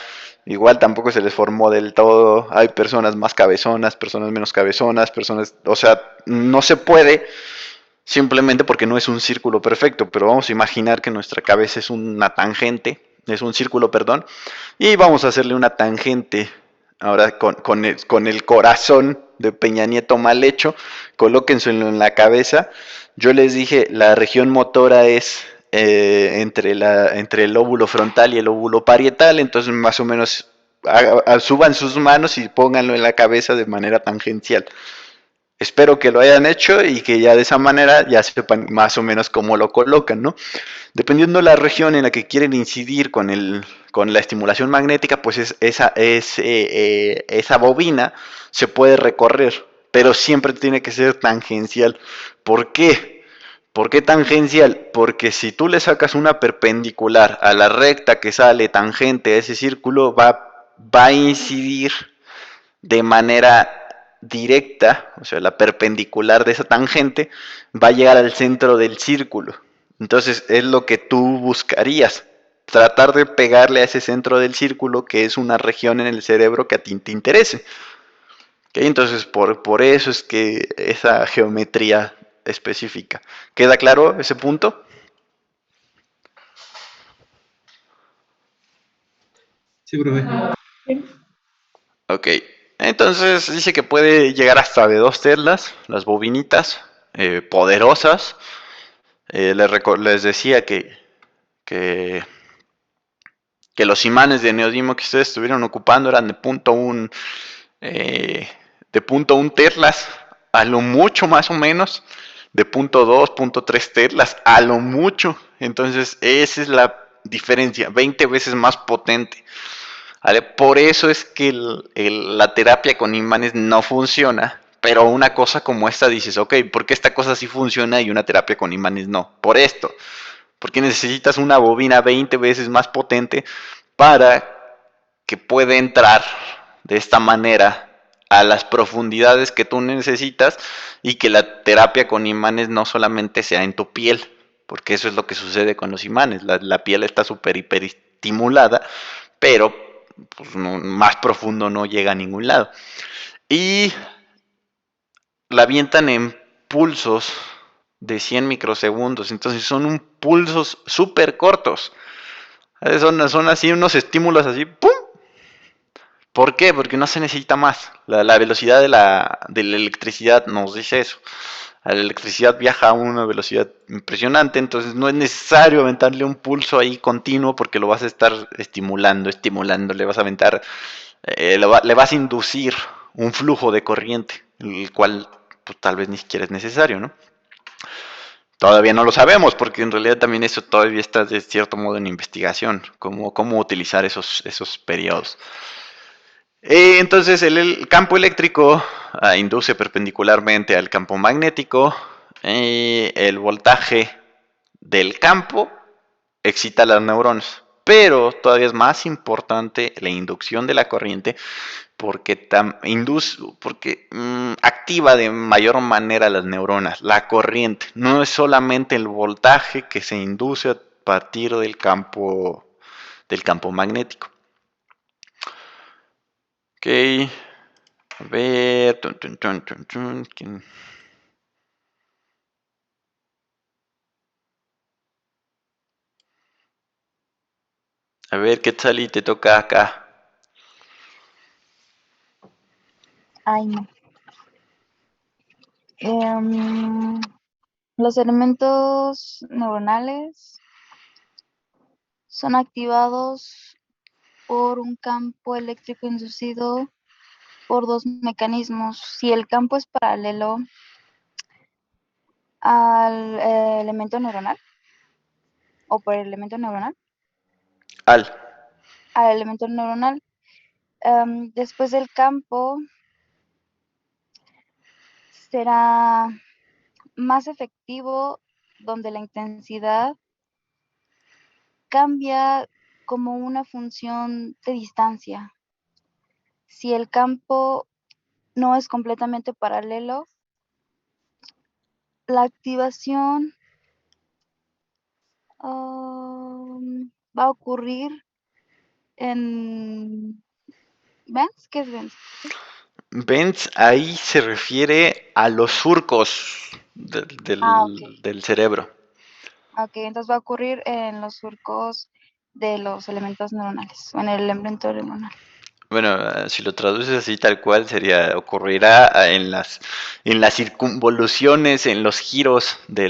igual tampoco se les formó del todo, hay personas más cabezonas, personas menos cabezonas, personas, o sea, no se puede simplemente porque no es un círculo perfecto, pero vamos a imaginar que nuestra cabeza es una tangente, es un círculo, perdón, y vamos a hacerle una tangente. Ahora con el corazón de Peña Nieto mal hecho, colóquenselo en la cabeza. Yo les dije, la región motora es entre el lóbulo frontal y el lóbulo parietal, entonces más o menos suban sus manos y pónganlo en la cabeza de manera tangencial. Espero que lo hayan hecho y que ya de esa manera ya sepan más o menos cómo lo colocan, ¿no? Dependiendo de la región en la que quieren incidir con la estimulación magnética, pues esa bobina se puede recorrer, pero siempre tiene que ser tangencial. ¿Por qué? ¿Por qué tangencial? Porque si tú le sacas una perpendicular a la recta que sale tangente a ese círculo, va a incidir de manera directa, o sea, la perpendicular de esa tangente, va a llegar al centro del círculo. Entonces es lo que tú buscarías, tratar de pegarle a ese centro del círculo, que es una región en el cerebro que a ti te interese. ¿Okay? Entonces por eso es que esa geometría específica. ¿Queda claro ese punto? Sí, profe. Ok, entonces dice que puede llegar hasta de 2 teslas, las bobinitas poderosas. Les decía que, que los imanes de neodimo que ustedes estuvieron ocupando eran de punto 1 teslas, a lo mucho más o menos, de punto 2, punto 3 teslas, a lo mucho. Entonces esa es la diferencia, 20 veces más potente. ¿Vale? Por eso es que la terapia con imanes no funciona, pero una cosa como esta dices, ok, ¿por qué esta cosa sí funciona y una terapia con imanes no? Por esto, porque necesitas una bobina 20 veces más potente para que pueda entrar de esta manera a las profundidades que tú necesitas y que la terapia con imanes no solamente sea en tu piel, porque eso es lo que sucede con los imanes, la piel está súper hiperestimulada, pero pues, más profundo no llega a ningún lado. Y la avientan en pulsos de 100 microsegundos, entonces son pulsos súper cortos. Son así unos estímulos así, ¡pum! ¿Por qué? Porque no se necesita más. La velocidad de la electricidad nos dice eso. La electricidad viaja a una velocidad impresionante, entonces no es necesario aventarle un pulso ahí continuo porque lo vas a estar estimulando, le vas a aventar, le vas a inducir un flujo de corriente, el cual pues, tal vez ni siquiera es necesario, ¿no? Todavía no lo sabemos porque en realidad también eso todavía está de cierto modo en investigación, cómo utilizar esos periodos. Entonces el campo eléctrico induce perpendicularmente al campo magnético y el voltaje del campo excita las neuronas. Pero todavía es más importante la inducción de la corriente porque activa de mayor manera las neuronas. La corriente no es solamente el voltaje que se induce a partir del campo del campo magnético. Ok, a ver. A ver, Quetzali, te toca acá. Ay, no. Los elementos neuronales son activados por un campo eléctrico inducido por dos mecanismos. Si el campo es paralelo al elemento neuronal o por el elemento neuronal, Al elemento neuronal, después del campo será más efectivo donde la intensidad cambia como una función de distancia. Si el campo no es completamente paralelo, la activación va a ocurrir en Benz. ¿Qué es Benz? Benz ahí se refiere a los surcos del cerebro. Ok, entonces va a ocurrir en los surcos de los elementos neuronales o en el elemento neuronal. Bueno, si lo traduces así tal cual, ocurrirá en las circunvoluciones, en los giros de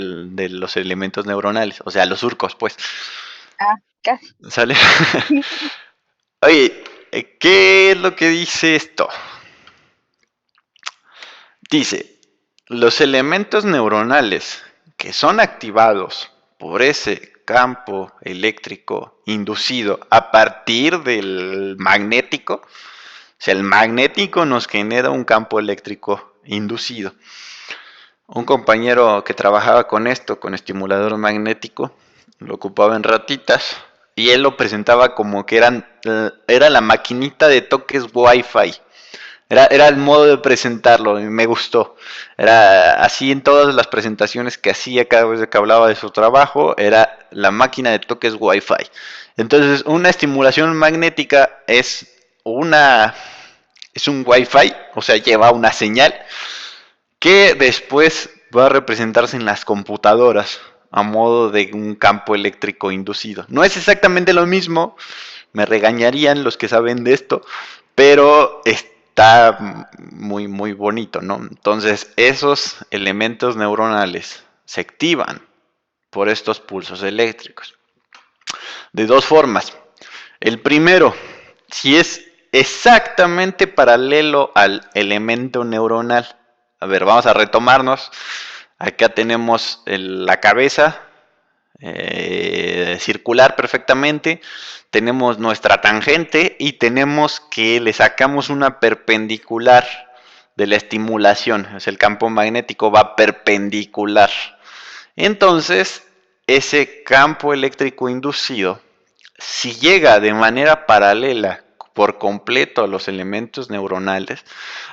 los elementos neuronales, o sea, los surcos, pues. Ah, casi. ¿Sale? Oye, ¿qué es lo que dice esto? Dice, los elementos neuronales que son activados por ese campo eléctrico inducido a partir del magnético, o sea, el magnético nos genera un campo eléctrico inducido. Un compañero que trabajaba con esto, con estimulador magnético, lo ocupaba en ratitas y él lo presentaba como que era la maquinita de toques Wi-Fi. Era el modo de presentarlo y me gustó. Era así en todas las presentaciones que hacía cada vez que hablaba de su trabajo, era la máquina de toques Wi-Fi. Entonces, una estimulación magnética es un Wi-Fi, o sea, lleva una señal que después va a representarse en las computadoras a modo de un campo eléctrico inducido. No es exactamente lo mismo, me regañarían los que saben de esto, pero está muy, muy bonito, ¿no? Entonces, esos elementos neuronales se activan por estos pulsos eléctricos. De dos formas. El primero, si es exactamente paralelo al elemento neuronal. A ver, vamos a retomarnos. Acá tenemos la cabeza circular perfectamente. Tenemos nuestra tangente y tenemos que le sacamos una perpendicular de la estimulación. O sea, el campo magnético va perpendicular. Entonces, ese campo eléctrico inducido, si llega de manera paralela por completo a los elementos neuronales,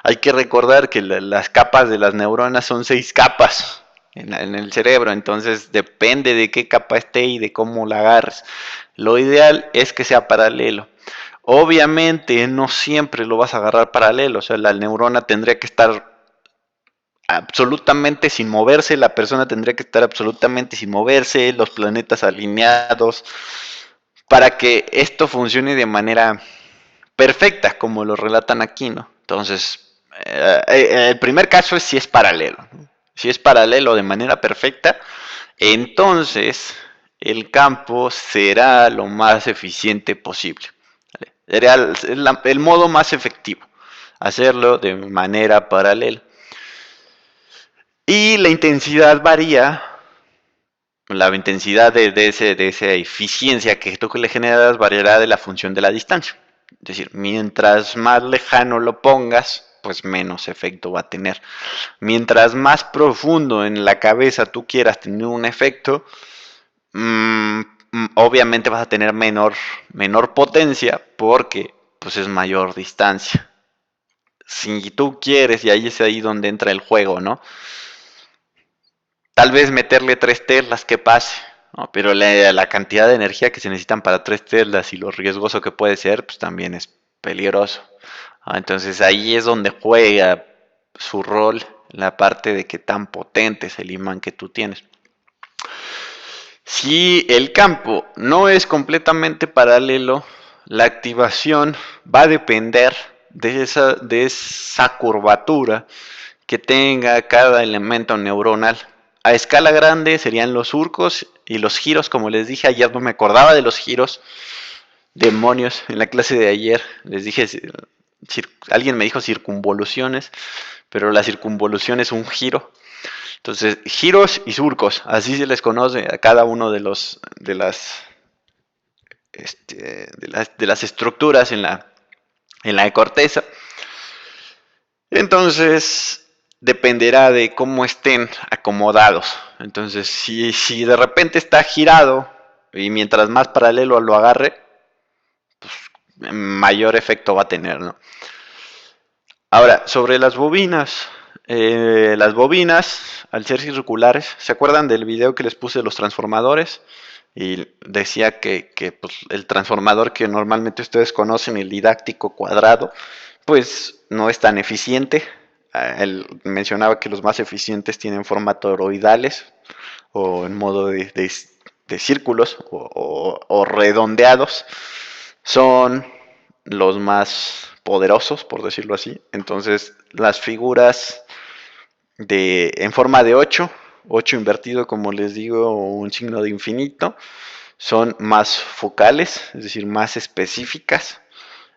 hay que recordar que las capas de las neuronas son 6 capas en el cerebro, entonces depende de qué capa esté y de cómo la agarres. Lo ideal es que sea paralelo. Obviamente no siempre lo vas a agarrar paralelo, o sea, la neurona tendría que estar absolutamente sin moverse, la persona tendría que estar absolutamente sin moverse, los planetas alineados, para que esto funcione de manera perfecta, como lo relatan aquí, ¿no? Entonces, el primer caso es si es paralelo. Si es paralelo de manera perfecta, entonces el campo será lo más eficiente posible. ¿Vale? Será el modo más efectivo, hacerlo de manera paralela. Y la intensidad varía, la intensidad de esa eficiencia que tú le generas variará de la función de la distancia. Es decir, mientras más lejano lo pongas, pues menos efecto va a tener. Mientras más profundo en la cabeza tú quieras tener un efecto, obviamente vas a tener menor potencia porque pues es mayor distancia. Si tú quieres, y ahí es ahí donde entra el juego, ¿no? Tal vez meterle 3 telas que pase. No, pero la cantidad de energía que se necesitan para 3 Teslas y lo riesgoso que puede ser, pues también es peligroso. Entonces ahí es donde juega su rol la parte de que tan potente es el imán que tú tienes. Si el campo no es completamente paralelo, la activación va a depender de esa curvatura que tenga cada elemento neuronal. A escala grande serían los surcos y los giros, como les dije ayer, no me acordaba de los giros. Demonios, en la clase de ayer les dije, alguien me dijo circunvoluciones, pero la circunvolución es un giro. Entonces, giros y surcos, así se les conoce a cada uno de las estructuras en la corteza. Entonces, dependerá de cómo estén acomodados. Entonces, si de repente está girado y mientras más paralelo lo agarre, pues mayor efecto va a tener, ¿no? Ahora, sobre las bobinas. Las bobinas, al ser circulares, ¿se acuerdan del video que les puse de los transformadores? Y decía que pues, el transformador que normalmente ustedes conocen, el didáctico cuadrado, pues no es tan eficiente. Él mencionaba que los más eficientes tienen forma toroidales o en modo de círculos o redondeados. Son los más poderosos, por decirlo así. Entonces, las figuras en forma de 8 invertido, como les digo, un signo de infinito, son más focales, es decir, más específicas,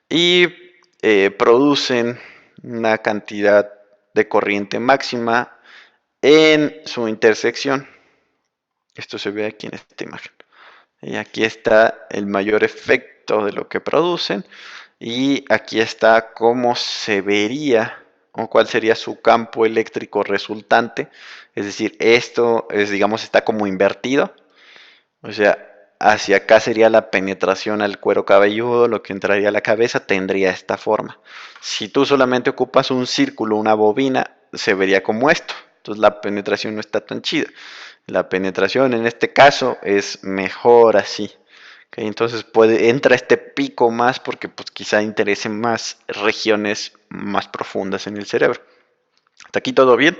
y producen una cantidad de corriente máxima en su intersección. Esto se ve aquí en esta imagen. Y aquí está el mayor efecto de lo que producen. Y aquí está cómo se vería o cuál sería su campo eléctrico resultante. Es decir, esto es, digamos, está como invertido. O sea, hacia acá sería la penetración al cuero cabelludo, lo que entraría a la cabeza tendría esta forma. Si tú solamente ocupas un círculo, una bobina, se vería como esto. Entonces la penetración no está tan chida. La penetración en este caso es mejor así. ¿Okay? Entonces entra este pico más porque pues quizá interese más regiones más profundas en el cerebro. ¿Hasta aquí todo bien?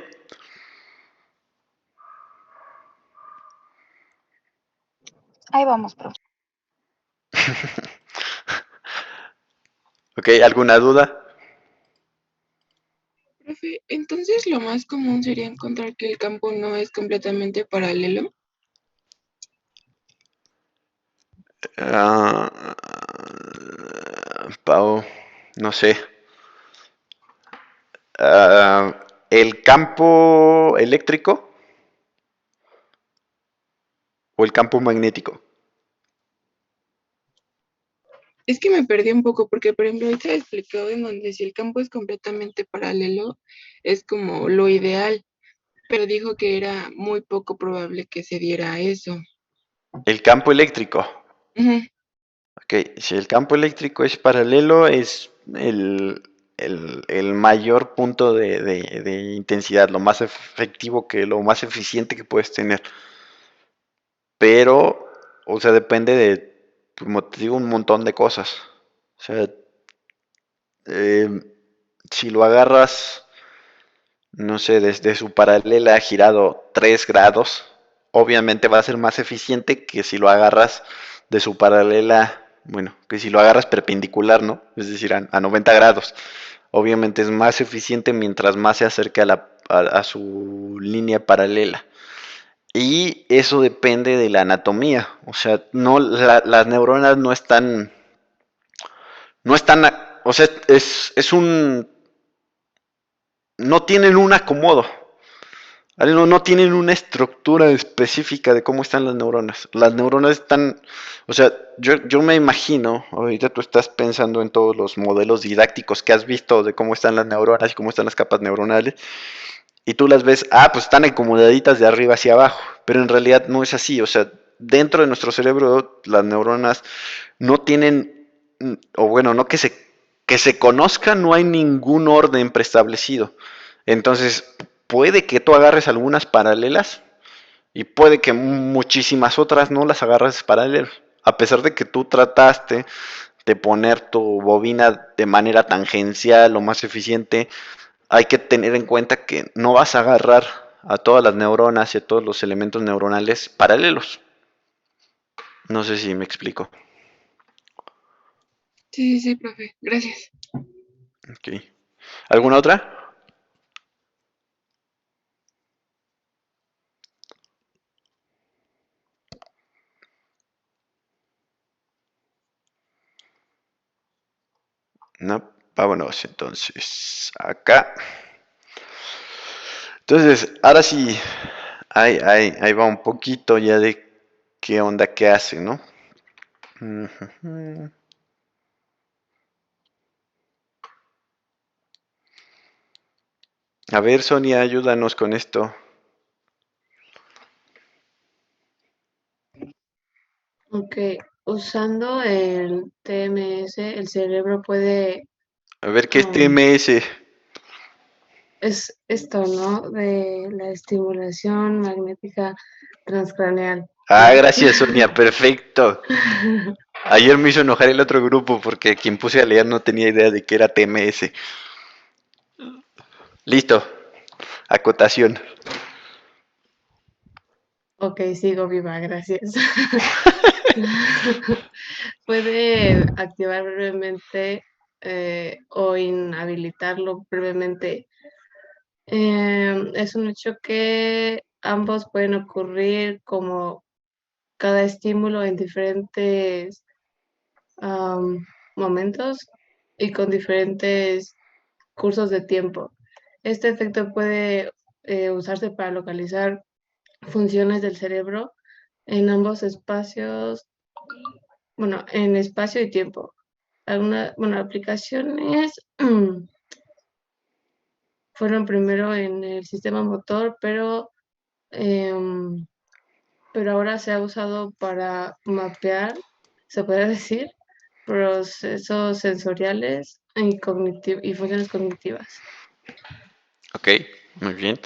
Ahí vamos, profe. ¿Ok? ¿Alguna duda? Profe, entonces lo más común sería encontrar que el campo no es completamente paralelo. Pau, no sé. ¿El campo eléctrico o el campo magnético? Es que me perdí un poco porque, por ejemplo, ahorita explicó en donde si el campo es completamente paralelo es como lo ideal, pero dijo que era muy poco probable que se diera eso. El campo eléctrico. Ujú. Ok, si el campo eléctrico es paralelo, es el mayor punto de intensidad, lo más efectivo lo más eficiente que puedes tener. Pero, o sea, depende de, como te digo, un montón de cosas. O sea, si lo agarras, no sé, desde su paralela girado 3 grados, obviamente va a ser más eficiente que si lo agarras de su paralela, bueno, que si lo agarras perpendicular, ¿no? Es decir, a 90 grados. Obviamente es más eficiente mientras más se acerque a su línea paralela. Y eso depende de la anatomía. O sea, las neuronas no están, o sea, no tienen un acomodo. ¿Vale? No tienen una estructura específica de cómo están las neuronas. Las neuronas están, o sea, yo me imagino, ahorita tú estás pensando en todos los modelos didácticos que has visto de cómo están las neuronas y cómo están las capas neuronales, y tú las ves, pues están acomodaditas de arriba hacia abajo, pero en realidad no es así. O sea, dentro de nuestro cerebro las neuronas no tienen, o bueno, no que se conozca, no hay ningún orden preestablecido. Entonces, puede que tú agarres algunas paralelas Y puede que muchísimas otras no las agarres paralelo. A pesar de que tú trataste de poner tu bobina de manera tangencial o más eficiente, hay que tener en cuenta que no vas a agarrar a todas las neuronas y a todos los elementos neuronales paralelos. No sé si me explico. Sí, sí, profe. Gracias. Ok. ¿Alguna otra? No, vámonos entonces acá. Entonces, ahora sí, ahí va un poquito ya de qué onda, qué hace, ¿no? Ujujú. A ver, Sonia, ayúdanos con esto. Ok, usando el TMS, el cerebro puede, A ver, ¿qué es um, TMS? es esto, ¿no? De la estimulación magnética transcraneal. Ah, gracias, Sonia, perfecto. Ayer me hizo enojar el otro grupo porque quien puse a leer no tenía idea de que era TMS. Listo, acotación. Ok, sigo viva, gracias. Puede activar brevemente o inhabilitarlo brevemente. Es un hecho que ambos pueden ocurrir como cada estímulo en diferentes momentos y con diferentes cursos de tiempo. Este efecto puede usarse para localizar funciones del cerebro en ambos espacios, bueno, en espacio y tiempo. Bueno, aplicaciones fueron primero en el sistema motor, em, pero ahora se ha usado para mapear, se podría decir, procesos sensoriales y funciones cognitivas. Ok, muy bien.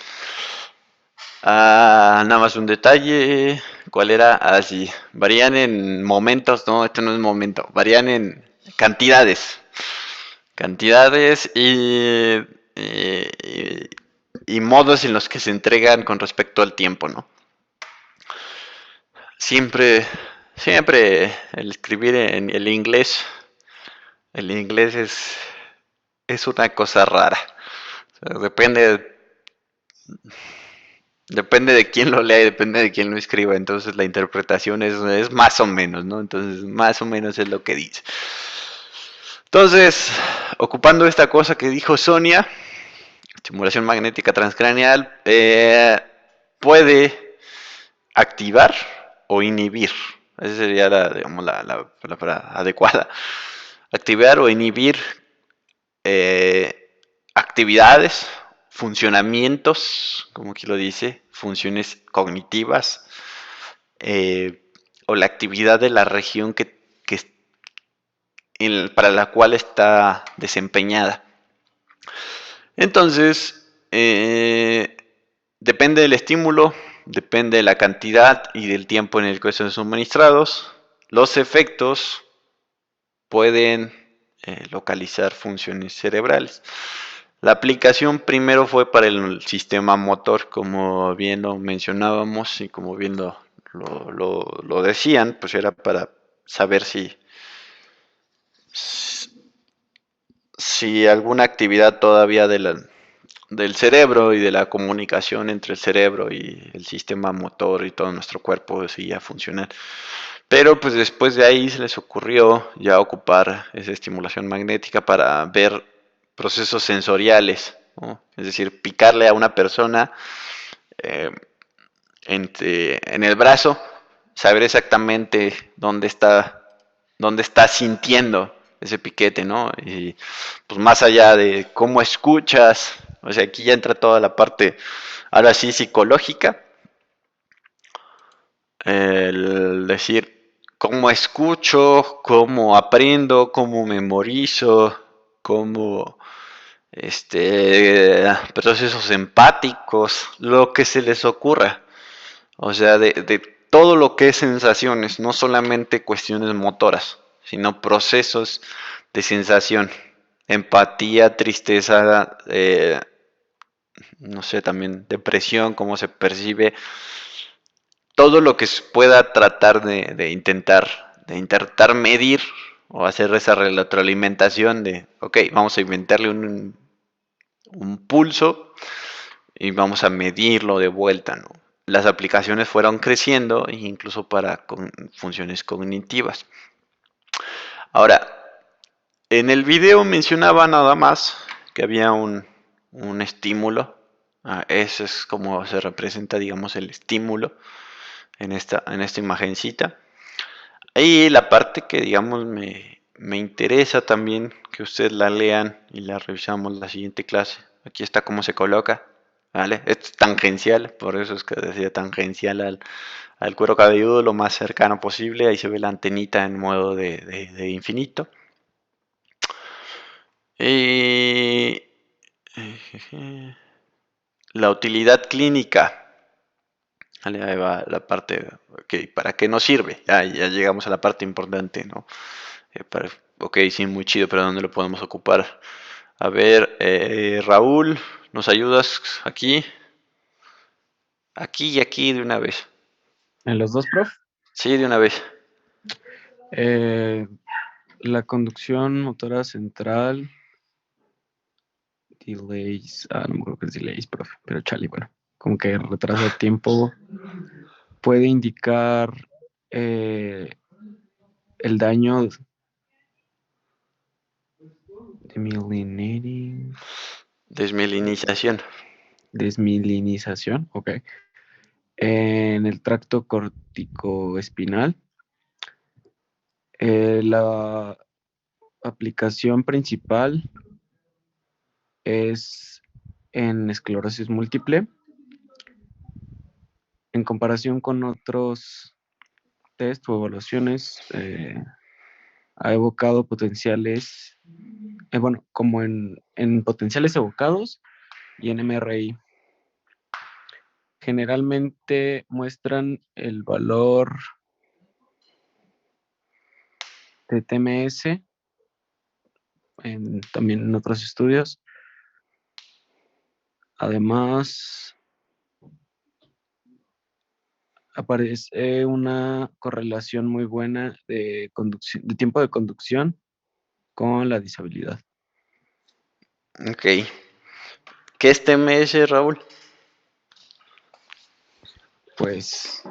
Nada más un detalle. ¿Cuál era? Ah, sí. Varían en momentos, no, este no es momento. Varían en cantidades. Cantidades y modos en los que se entregan con respecto al tiempo, ¿no? Siempre el escribir en el inglés es una cosa rara. O sea, depende de quién lo lea y depende de quién lo escriba. Entonces la interpretación es más o menos, ¿no? Entonces más o menos es lo que dice. Entonces, ocupando esta cosa que dijo Sonia, estimulación magnética transcraneal, puede activar o inhibir. Esa sería digamos, la palabra adecuada. Activar o inhibir actividades, funcionamientos, como aquí lo dice, funciones cognitivas, o la actividad de la región para la cual está desempeñada. Entonces, depende del estímulo, depende de la cantidad y del tiempo en el que son suministrados. Los efectos pueden localizar funciones cerebrales. La aplicación primero fue para el sistema motor, como bien lo mencionábamos y como bien lo decían, pues era para saber si alguna actividad todavía del cerebro y de la comunicación entre el cerebro y el sistema motor y todo nuestro cuerpo seguía funcionando. Pero pues después de ahí se les ocurrió ya ocupar esa estimulación magnética para ver procesos sensoriales, ¿no? Es decir, picarle a una persona eh, en el brazo, saber exactamente dónde está sintiendo ese piquete, ¿no? Y pues más allá de cómo escuchas, o sea, aquí ya entra toda la parte, ahora sí, psicológica, el decir cómo escucho, cómo aprendo, cómo memorizo, cómo procesos empáticos, lo que se les ocurra. O sea, de todo lo que es sensaciones, no solamente cuestiones motoras, sino procesos de sensación, empatía, tristeza, no sé, también depresión, cómo se percibe, todo lo que se pueda tratar de intentar medir o hacer esa retroalimentación de, ok, vamos a inventarle un pulso y vamos a medirlo de vuelta, ¿no? Las aplicaciones fueron creciendo incluso para funciones cognitivas. Ahora, en el video mencionaba nada más que había un estímulo. Ese es como se representa, digamos, el estímulo en esta imagencita. Y la parte que, digamos, me interesa también que ustedes la lean y la revisamos la siguiente clase. Aquí está cómo se coloca, ¿vale? Esto es tangencial, por eso es que decía tangencial al cuero cabelludo, lo más cercano posible. Ahí se ve la antenita en modo de infinito. Y la utilidad clínica. Vale, ahí va la parte, ok, ¿para qué nos sirve? Ya llegamos a la parte importante, ¿no? Ok, sí, muy chido, pero ¿dónde lo podemos ocupar? A ver, Raúl, ¿nos ayudas aquí? Aquí y aquí de una vez. ¿En los dos, prof? Sí, de una vez. La conducción motora central, delays, no me acuerdo qué es delays, prof, pero chale, bueno, como que retraso de tiempo puede indicar el daño Desmielinización. Desmielinización, ok. En el tracto corticoespinal, la aplicación principal es en esclerosis múltiple. En comparación con otros test o evaluaciones, ha evocado potenciales, bueno, como en potenciales evocados y en MRI. Generalmente muestran el valor de TMS, también en otros estudios. Además, aparece una correlación muy buena de tiempo de conducción con la disabilidad. Ok. ¿Qué es TMS, Raúl? Pues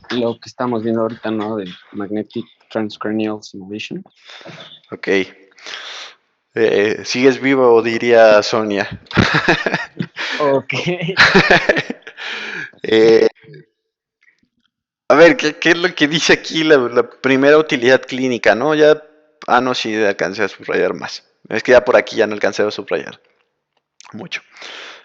lo que estamos viendo ahorita, ¿no? De Magnetic Transcranial Simulation. Ok. ¿Sigues vivo? Diría Sonia. Ok. A ver, ¿qué es lo que dice aquí la primera utilidad clínica, no? No, sí, alcancé a subrayar más. Es que ya por aquí ya no alcancé a subrayar mucho.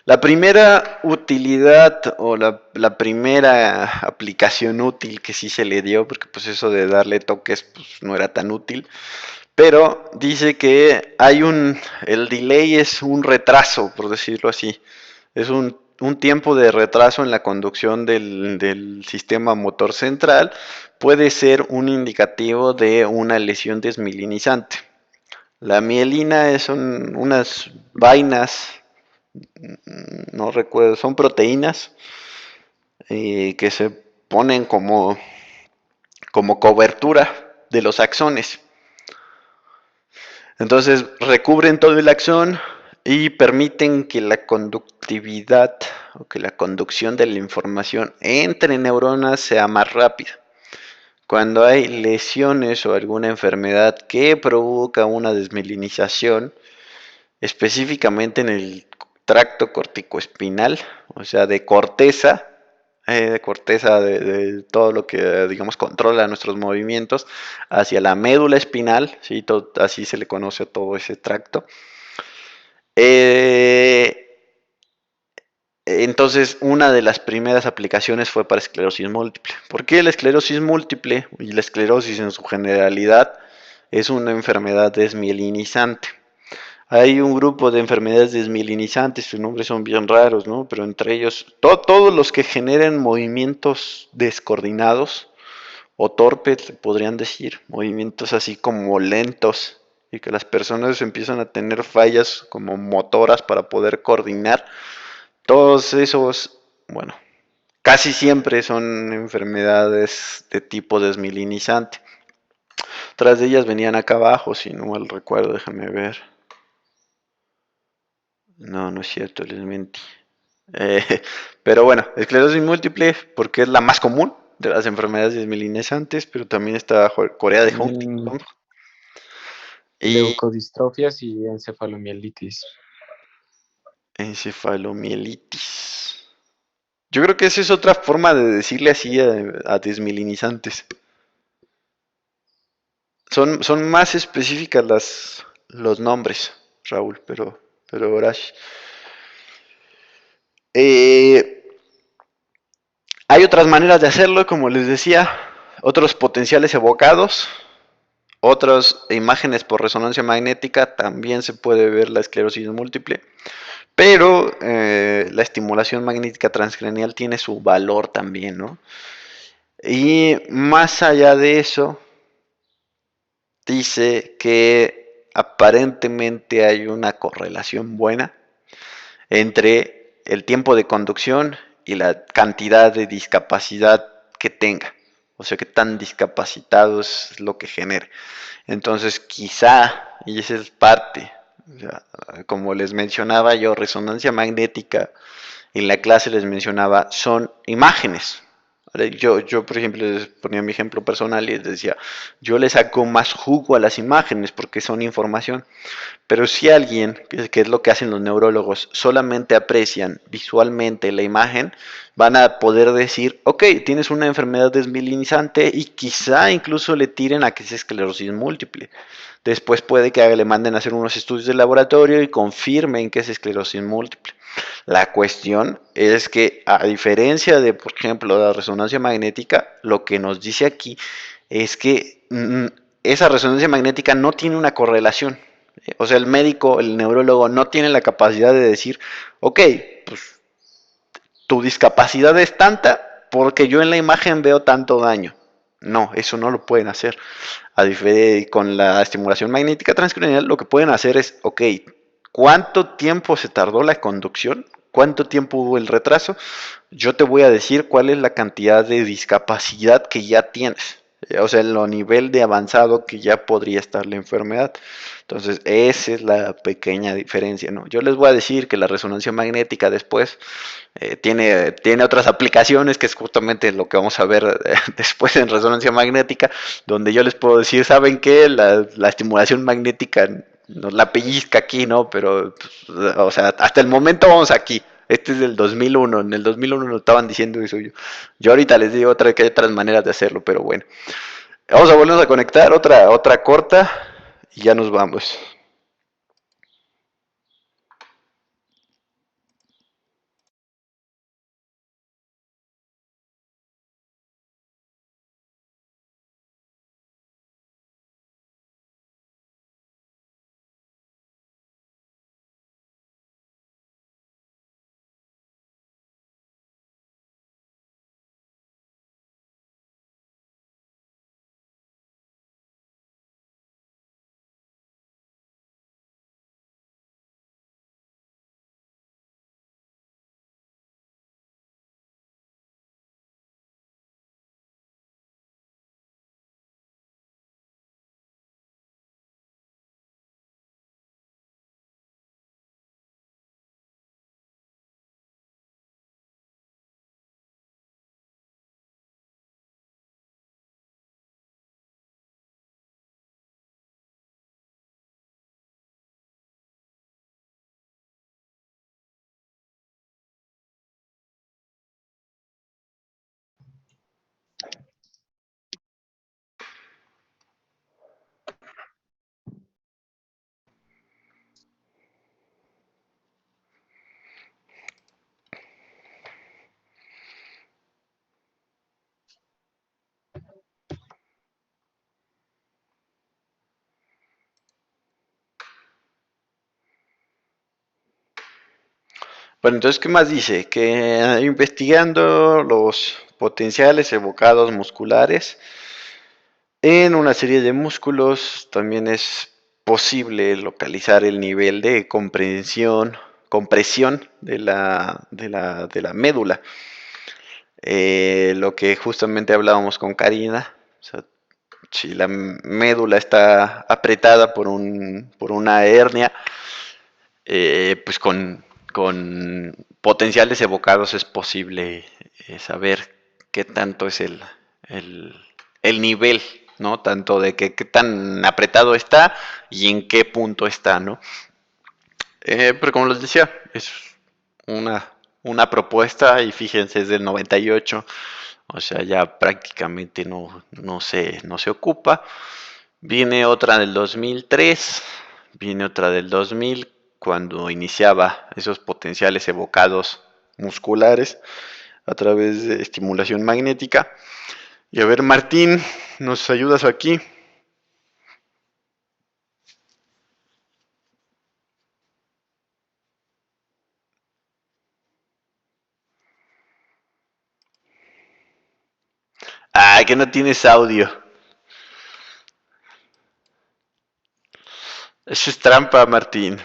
La primera utilidad o la primera aplicación útil que sí se le dio, porque pues eso de darle toques pues no era tan útil, pero dice que el delay es un retraso, por decirlo así. Es un tiempo de retraso en la conducción del sistema motor central. Puede ser un indicativo de una lesión desmielinizante. La mielina son unas vainas, no recuerdo, son proteínas que se ponen como cobertura de los axones. Entonces recubren todo el axón y permiten que la conductividad o que la conducción de la información entre neuronas sea más rápida. Cuando hay lesiones o alguna enfermedad que provoca una desmielinización, específicamente en el tracto corticoespinal, o sea, de corteza de todo lo que, digamos, controla nuestros movimientos, hacia la médula espinal, ¿sí? Así se le conoce a todo ese tracto. Entonces, una de las primeras aplicaciones fue para esclerosis múltiple. ¿Por qué la esclerosis múltiple y la esclerosis en su generalidad es una enfermedad desmielinizante? Hay un grupo de enfermedades desmielinizantes, sus nombres son bien raros, ¿no? Pero entre ellos, todos los que generen movimientos descoordinados o torpes, se podrían decir, movimientos así como lentos, y que las personas empiezan a tener fallas como motoras para poder coordinar. Todos esos, bueno, casi siempre son enfermedades de tipo desmielinizante. Tras de ellas venían acá abajo, si no mal recuerdo, déjame ver. No, no es cierto, les mentí. Eh, pero bueno, esclerosis múltiple, porque es la más común de las enfermedades desmielinizantes, pero también está Corea de También Huntington. Y leucodistrofias y encefalomielitis. encefalomielitis. Yo creo que esa es otra forma de decirle así a desmielinizantes. Son más específicas los nombres, Raúl, pero Horash. Hay otras maneras de hacerlo, como les decía, otros potenciales evocados, otras imágenes por resonancia magnética, también se puede ver la esclerosis múltiple, pero la estimulación magnética transcranial tiene su valor también, ¿no? Y más allá de eso, dice que aparentemente hay una correlación buena entre el tiempo de conducción y la cantidad de discapacidad que tenga. O sea, que tan discapacitado es lo que genere. Entonces, quizá, y esa es parte, o sea, como les mencionaba yo, resonancia magnética, en la clase les mencionaba, son imágenes. ¿Vale? Yo, por ejemplo, les ponía mi ejemplo personal y les decía, yo le saco más jugo a las imágenes porque son información. Pero si alguien, que es lo que hacen los neurólogos, solamente aprecian visualmente la imagen, van a poder decir, ok, tienes una enfermedad desmielinizante y quizá incluso le tiren a que es esclerosis múltiple. Después puede que le manden a hacer unos estudios de laboratorio y confirmen que es esclerosis múltiple. La cuestión es que, a diferencia de, por ejemplo, la resonancia magnética, lo que nos dice aquí es que esa resonancia magnética no tiene una correlación. O sea, el médico, el neurólogo, no tiene la capacidad de decir, ok, pues tu discapacidad es tanta porque yo en la imagen veo tanto daño. No, eso no lo pueden hacer. Con la estimulación magnética transcranial, lo que pueden hacer es, ok, ¿cuánto tiempo se tardó la conducción? ¿Cuánto tiempo hubo el retraso? Yo te voy a decir cuál es la cantidad de discapacidad que ya tienes. O sea, el nivel de avanzado que ya podría estar la enfermedad. Entonces, esa es la pequeña diferencia, ¿no? Yo les voy a decir que la resonancia magnética después tiene otras aplicaciones, que es justamente lo que vamos a ver después en resonancia magnética, donde yo les puedo decir, ¿saben qué? La estimulación magnética nos la pellizca aquí, ¿no? Pero, pues, o sea, hasta el momento vamos aquí. Este es del 2001, en el 2001 nos estaban diciendo eso. Yo ahorita les digo que hay otras maneras de hacerlo, pero bueno. Vamos a volvernos a conectar, otra corta, y ya nos vamos. Bueno, entonces, ¿qué más dice? Que investigando los potenciales evocados musculares en una serie de músculos también es posible localizar el nivel de compresión de la médula. Lo que justamente hablábamos con Karina, o sea, si la médula está apretada por una hernia, pues con potenciales evocados es posible saber qué tanto es el nivel, ¿no? Tanto de qué tan apretado está y en qué punto está, ¿no? Pero como les decía, es una propuesta y fíjense, es del 98, o sea, ya prácticamente no se ocupa. Viene otra del 2003, viene otra del 2000, cuando iniciaba esos potenciales evocados musculares a través de estimulación magnética. Y a ver, Martín, ¿nos ayudas aquí? Ah, que no tienes audio. Eso es trampa, Martín.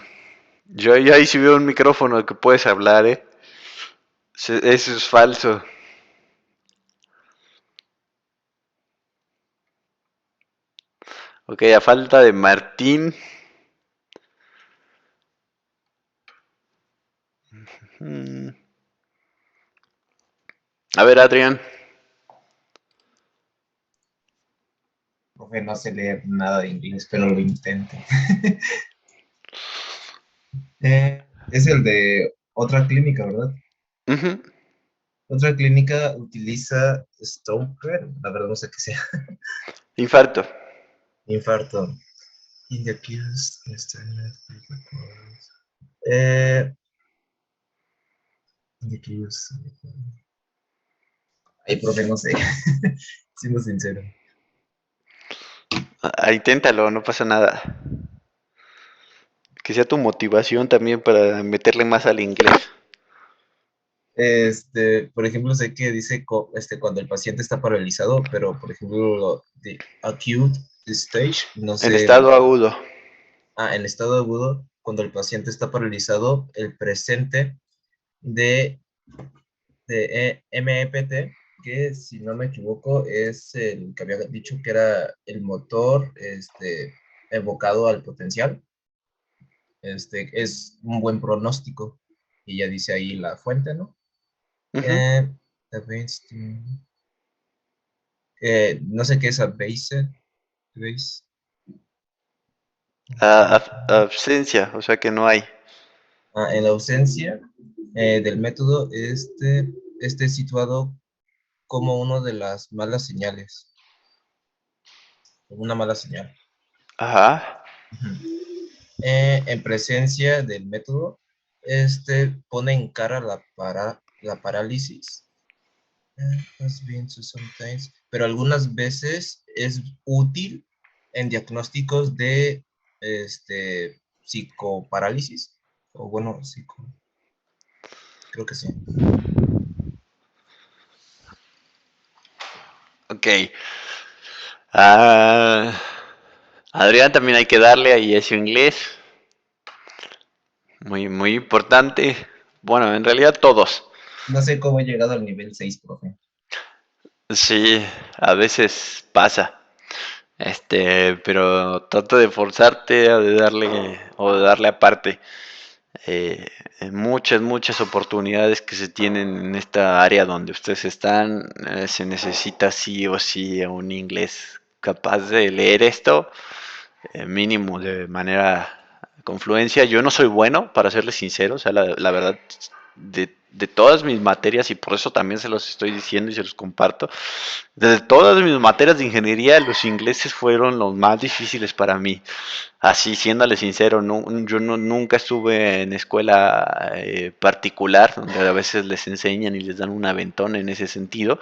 Yo ahí sí veo un micrófono que puedes hablar, ¿eh? Eso es falso. Ok, a falta de Martín. A ver, Adrián. Profe, no sé leer nada de inglés, pero lo intento. Es el de otra clínica, ¿verdad? Ujú. Otra clínica utiliza Stoker, la verdad no sé qué sea. Infarto. Infarto. In the accused, eh, in the accused. Ay, profe, no sé. Siendo sincero. Inténtalo, no pasa nada. Que sea tu motivación también para meterle más al inglés. Por ejemplo, sé que dice cuando el paciente está paralizado, pero por ejemplo, the acute stage, no En sé. estado agudo. En estado agudo, cuando el paciente está paralizado, el presente de MEPT, que si no me equivoco es el que había dicho que era el motor evocado al potencial, es un buen pronóstico. Y ya dice ahí la fuente, ¿no? Ujú. No sé qué es base. Absencia, o sea que no hay. En la ausencia del método, es situado como una de las malas señales, una mala señal. Ajá. En presencia del método, pone en cara la parálisis. Pero algunas veces es útil en diagnósticos de psicoparálisis, o bueno, creo que sí. Ok. Adrián, también hay que darle ahí ese inglés. Muy, muy importante. Bueno, en realidad todos. No sé cómo he llegado al nivel 6, profe. Sí, a veces pasa. Pero trata de forzarte de darle aparte. Muchas oportunidades que se tienen en esta área donde ustedes están, se necesita sí o sí un inglés capaz de leer esto, mínimo de manera con fluencia. Yo no soy bueno, para serles sincero, o sea, la verdad, de todas mis materias, y por eso también se los estoy diciendo y se los comparto, de todas mis materias de ingeniería, los ingleses fueron los más difíciles para mí. Así, siéndole sincero, yo nunca estuve en escuela particular, donde a veces les enseñan y les dan un aventón en ese sentido.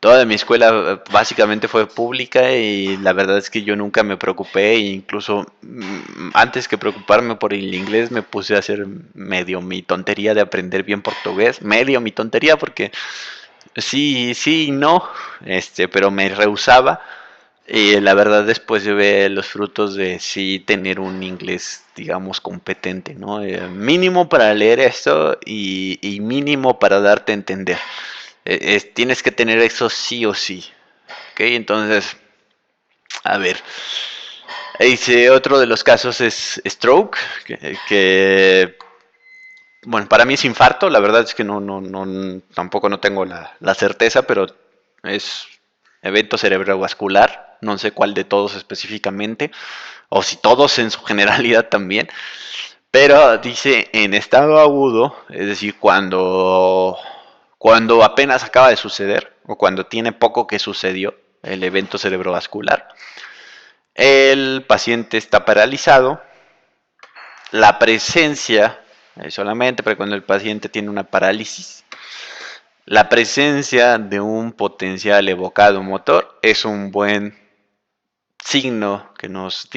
Toda mi escuela básicamente fue pública y la verdad es que yo nunca me preocupé e incluso antes que preocuparme por el inglés me puse a hacer medio mi tontería de aprender bien portugués, medio mi tontería porque sí, sí y no, pero me rehusaba y la verdad después se ve los frutos de sí tener un inglés, digamos, competente, ¿no? Mínimo para leer esto y mínimo para darte a entender. Tienes que tener eso sí o sí. ¿Ok? Entonces, a ver. Dice, otro de los casos es stroke, bueno, para mí es infarto, la verdad es que tampoco no tengo la certeza, pero es evento cerebrovascular, no sé cuál de todos específicamente, o si todos en su generalidad también, pero dice en estado agudo, es decir, cuando apenas acaba de suceder, o cuando tiene poco que sucedió el evento cerebrovascular, el paciente está paralizado, la presencia, solamente para cuando el paciente tiene una parálisis, la presencia de un potencial evocado motor es un buen signo que nos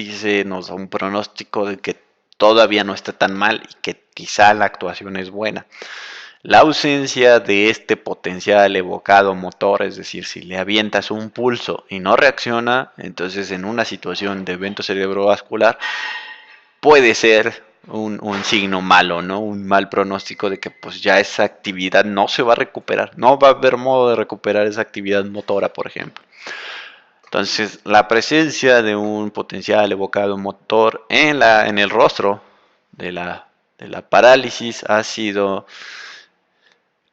da un pronóstico de que todavía no está tan mal y que quizá la actuación es buena. La ausencia de este potencial evocado motor, es decir, si le avientas un pulso y no reacciona, entonces en una situación de evento cerebrovascular puede ser un signo malo, ¿no? Un mal pronóstico de que pues ya esa actividad no se va a recuperar, no va a haber modo de recuperar esa actividad motora, por ejemplo. Entonces, la presencia de un potencial evocado motor en el rostro de la parálisis ha sido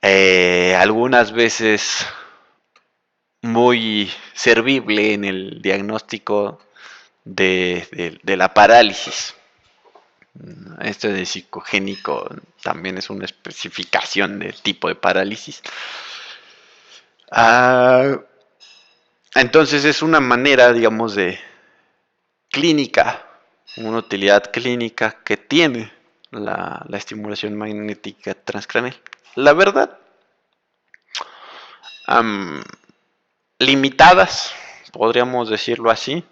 algunas veces muy servible en el diagnóstico de la parálisis. Esto de psicogénico también es una especificación del tipo de parálisis. Entonces es una manera, digamos, de clínica, una utilidad clínica que tiene la estimulación magnética transcraneal. La verdad, limitadas, podríamos decirlo así.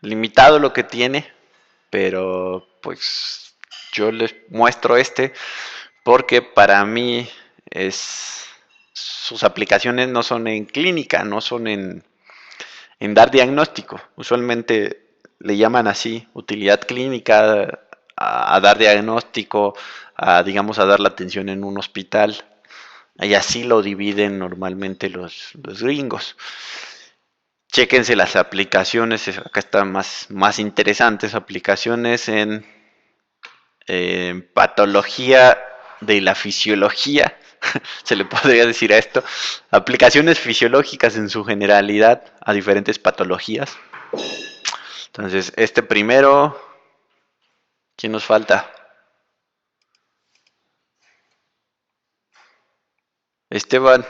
Limitado lo que tiene, pero pues yo les muestro porque para mí sus aplicaciones no son en clínica, no son en dar diagnóstico. Usualmente le llaman así, utilidad clínica, a dar diagnóstico, digamos a dar la atención en un hospital. Y así lo dividen normalmente los gringos. Chéquense las aplicaciones, acá están más interesantes, aplicaciones en patología de la fisiología, se le podría decir a esto, aplicaciones fisiológicas en su generalidad a diferentes patologías. Entonces, primero, ¿quién nos falta? Esteban.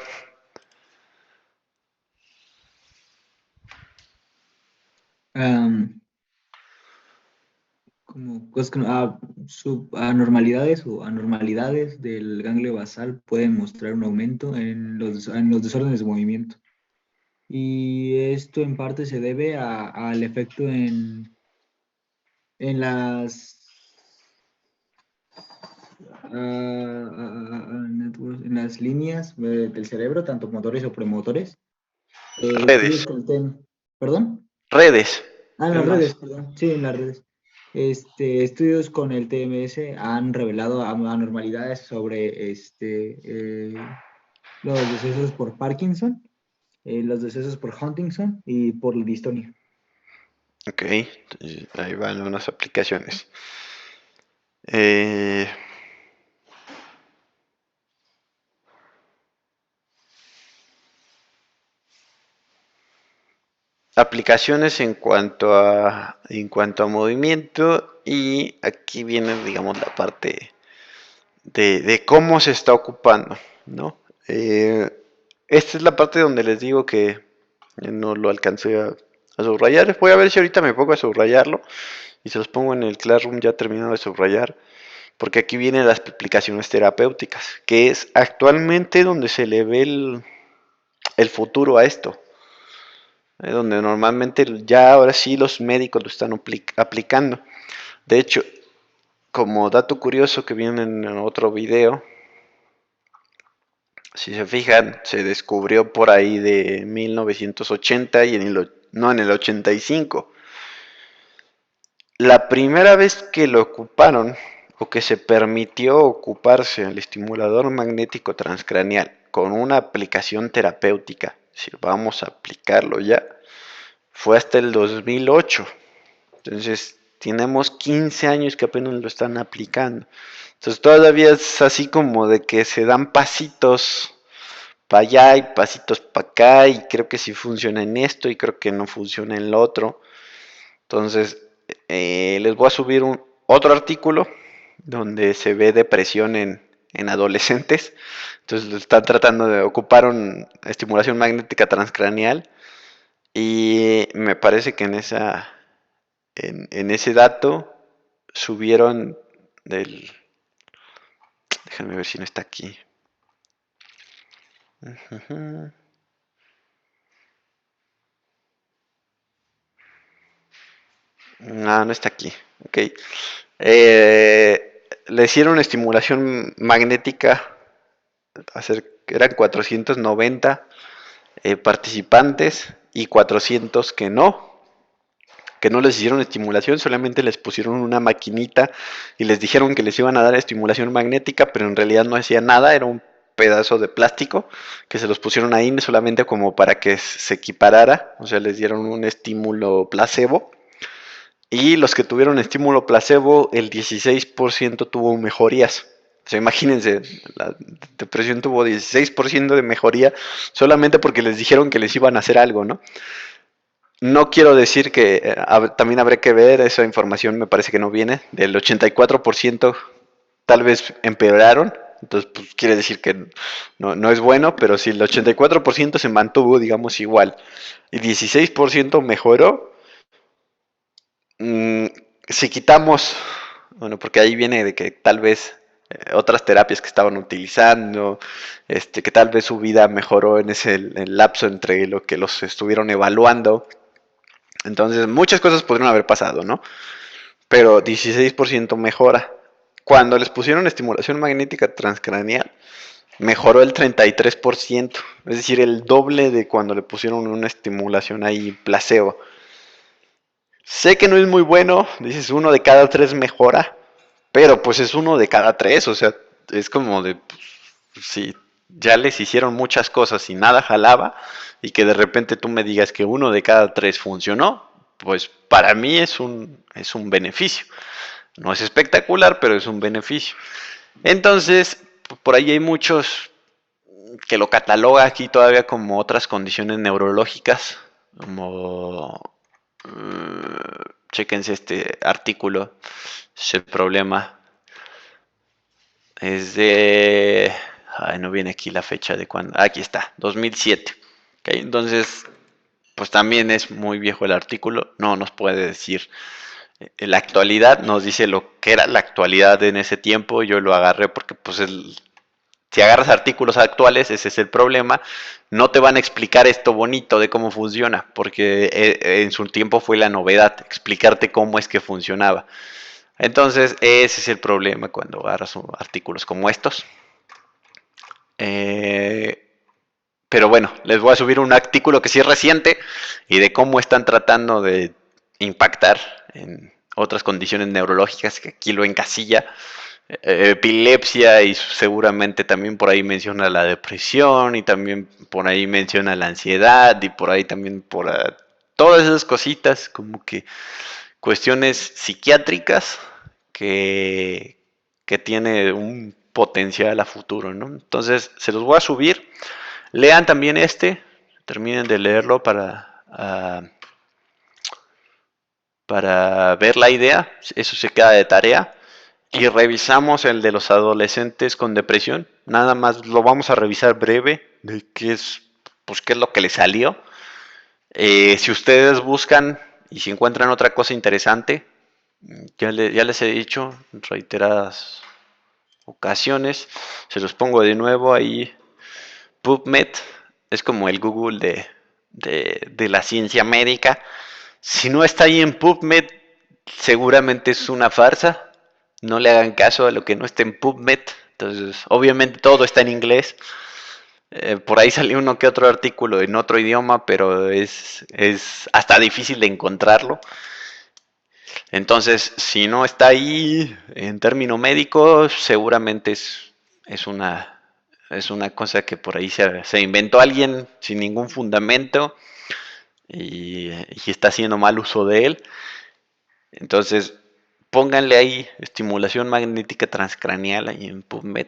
Como cosas que anormalidades o anormalidades del ganglio basal pueden mostrar un aumento en los desórdenes de movimiento. Y esto en parte se debe al efecto en las en las líneas del cerebro, tanto motores o premotores. Redes. ¿Perdón? Redes. En las redes, perdón. Sí, en las redes. Estudios con el TMS han revelado anormalidades sobre los decesos por Parkinson, los decesos por Huntington y por distonia. Ok, entonces ahí van unas aplicaciones. Aplicaciones en cuanto a movimiento, y aquí viene, digamos, la parte de cómo se está ocupando, ¿no? Esta es la parte donde les digo que no lo alcancé a subrayar. Voy a ver si ahorita me pongo a subrayarlo y se los pongo en el Classroom ya terminado de subrayar, porque aquí vienen las aplicaciones terapéuticas, que es actualmente donde se le ve el futuro a esto. Donde normalmente ya ahora sí los médicos lo están aplicando. De hecho, como dato curioso que viene en otro video, si se fijan, se descubrió por ahí de 1980 y en el 85. La primera vez que lo ocuparon o que se permitió ocuparse el estimulador magnético transcraneal con una aplicación terapéutica, si vamos a aplicarlo ya, fue hasta el 2008. Entonces, tenemos 15 años que apenas lo están aplicando. Entonces, todavía es así como de que se dan pasitos para allá y pasitos para acá, y creo que sí funciona en esto y creo que no funciona en lo otro. Entonces, les voy a subir otro artículo donde se ve depresión en adolescentes. Entonces, lo están tratando de ocupar una estimulación magnética transcraneal. Y me parece que en ese dato subieron del... Déjenme ver si no está aquí. No, no está aquí. Ok. Le hicieron estimulación magnética. Eran 490 participantes y 400 que no les hicieron estimulación, solamente les pusieron una maquinita y les dijeron que les iban a dar estimulación magnética, pero en realidad no hacía nada, era un pedazo de plástico que se los pusieron ahí solamente como para que se equiparara, o sea, les dieron un estímulo placebo. Y los que tuvieron estímulo placebo, el 16% tuvo mejorías. O sea, imagínense, la depresión tuvo 16% de mejoría solamente porque les dijeron que les iban a hacer algo, ¿no? No quiero decir que también habrá que ver, esa información me parece que no viene, del 84% tal vez empeoraron, entonces pues, quiere decir que no es bueno, pero si el 84% se mantuvo, digamos, igual, y 16% mejoró, si quitamos, bueno, porque ahí viene de que tal vez otras terapias que estaban utilizando, que tal vez su vida mejoró en ese el lapso entre lo que los estuvieron evaluando. Entonces, muchas cosas podrían haber pasado, ¿no? Pero 16% mejora. Cuando les pusieron estimulación magnética transcraneal, mejoró el 33%. Es decir, el doble de cuando le pusieron una estimulación ahí placebo. Sé que no es muy bueno, dices 1 de cada 3 mejora, pero pues es 1 de cada 3, o sea, es como de, pues, si ya les hicieron muchas cosas y nada jalaba, y que de repente tú me digas que 1 de cada 3 funcionó, pues para mí es un beneficio. No es espectacular, pero es un beneficio. Entonces, por ahí hay muchos que lo catalogan aquí todavía como otras condiciones neurológicas, como... chéquense este artículo, ese problema es de... Ay, no viene aquí la fecha de cuándo. Aquí está, 2007. ¿Okay? Entonces, pues también es muy viejo el artículo. No nos puede decir la actualidad. Nos dice lo que era la actualidad en ese tiempo. Yo lo agarré porque pues si agarras artículos actuales, ese es el problema. No te van a explicar esto bonito de cómo funciona, porque en su tiempo fue la novedad, explicarte cómo es que funcionaba. Entonces, ese es el problema cuando agarras artículos como estos. Pero bueno, les voy a subir un artículo que sí es reciente y de cómo están tratando de impactar en otras condiciones neurológicas, que aquí lo encasilla. Epilepsia, y seguramente también por ahí menciona la depresión, y también por ahí menciona la ansiedad, y por ahí también todas esas cositas, como que cuestiones psiquiátricas que tiene un potencial a futuro, ¿no? Entonces se los voy a subir. Lean también terminen de leerlo para ver la idea, eso se queda de tarea. Y revisamos el de los adolescentes con depresión. Nada más lo vamos a revisar breve de qué es lo que le salió. Si ustedes buscan y si encuentran otra cosa interesante, ya les he dicho reiteradas ocasiones. Se los pongo de nuevo ahí. PubMed es como el Google de la ciencia médica. Si no está ahí en PubMed, seguramente es una farsa. No le hagan caso a lo que no esté en PubMed. Entonces, obviamente todo está en inglés. Por ahí salió uno que otro artículo en otro idioma, pero es hasta difícil de encontrarlo. Entonces, si no está ahí en término médico, seguramente es una cosa que por ahí se inventó alguien sin ningún fundamento y está haciendo mal uso de él. Entonces, pónganle ahí estimulación magnética transcraneal ahí en PubMed.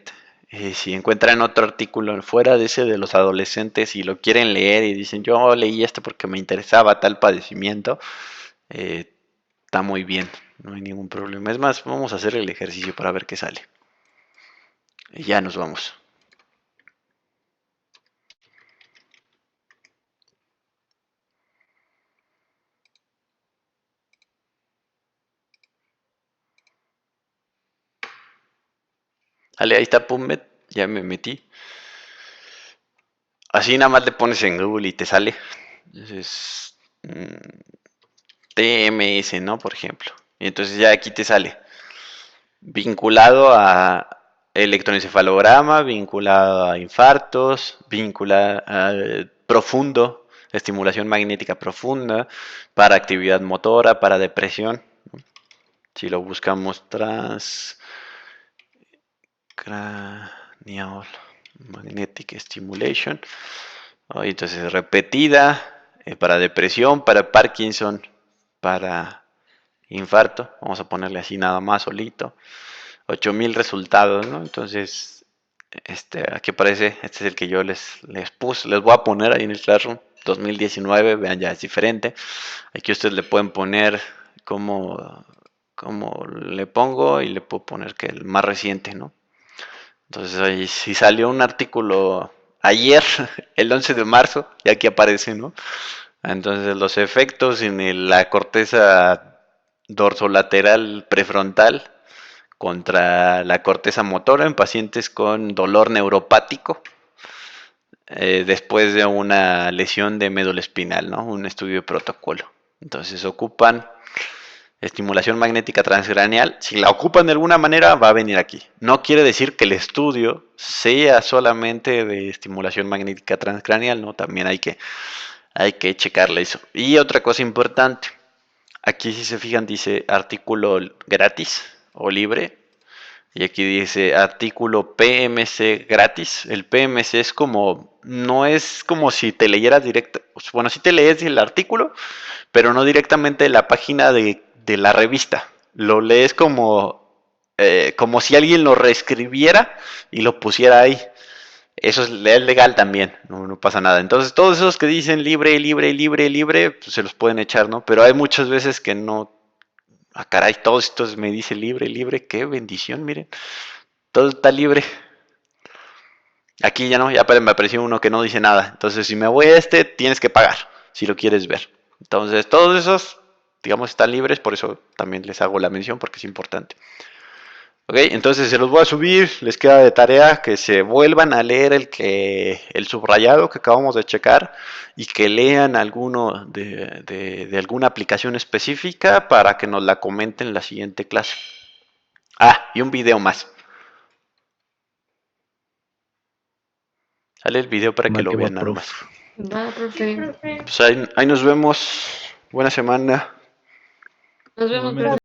Si encuentran otro artículo fuera de ese de los adolescentes y lo quieren leer y dicen, yo leí esto porque me interesaba tal padecimiento, está muy bien, no hay ningún problema. Es más, vamos a hacer el ejercicio para ver qué sale. Y ya nos vamos. Vale, ahí está PubMed, ya me metí. Así nada más le pones en Google y te sale. Entonces, TMS, ¿no? Por ejemplo. Y entonces ya aquí te sale. Vinculado a electroencefalograma, vinculado a infartos, vinculado a profundo, estimulación magnética profunda, para actividad motora, para depresión. Si lo buscamos transcranial magnetic stimulation, entonces repetida, para depresión, para Parkinson, para infarto, vamos a ponerle así nada más solito, 8000 resultados, ¿no? Entonces, aquí aparece, este es el que yo les puse, les voy a poner ahí en el Classroom, 2019, vean, ya es diferente. Aquí ustedes le pueden poner como le pongo y le puedo poner que el más reciente, ¿no? Entonces ahí si salió un artículo ayer, el 11 de marzo, y aquí aparece, ¿no? Entonces los efectos en la corteza dorsolateral prefrontal contra la corteza motora en pacientes con dolor neuropático después de una lesión de médula espinal, ¿no? Un estudio de protocolo. Entonces ocupan estimulación magnética transcraneal. Si la ocupan de alguna manera, va a venir aquí. No quiere decir que el estudio sea solamente de estimulación magnética transcraneal, ¿no? También hay que checarle eso. Y otra cosa importante, aquí si se fijan dice artículo gratis o libre. Y aquí dice artículo PMC gratis. El PMC es como, no es como si te leyeras directo. Bueno, sí te lees el artículo, pero no directamente la página de la revista. Lo lees como si alguien lo reescribiera y lo pusiera ahí. Eso es legal también, no pasa nada. Entonces, todos esos que dicen libre, libre, libre, libre, pues se los pueden echar, ¿no? Pero hay muchas veces que no. Ah, caray, todos estos me dice libre, libre, qué bendición, miren. Todo está libre. Aquí ya no, ya me apareció uno que no dice nada. Entonces, si me voy a tienes que pagar, si lo quieres ver. Entonces, todos esos, digamos, están libres, por eso también les hago la mención, porque es importante. Ok, entonces se los voy a subir, les queda de tarea que se vuelvan a leer el subrayado que acabamos de checar y que lean alguno de alguna aplicación específica para que nos la comenten en la siguiente clase. Ah, y un video más. Sale el video para que lo vean nada más. Va, profe. Pues ahí nos vemos. Buena semana. Nos vemos, profe.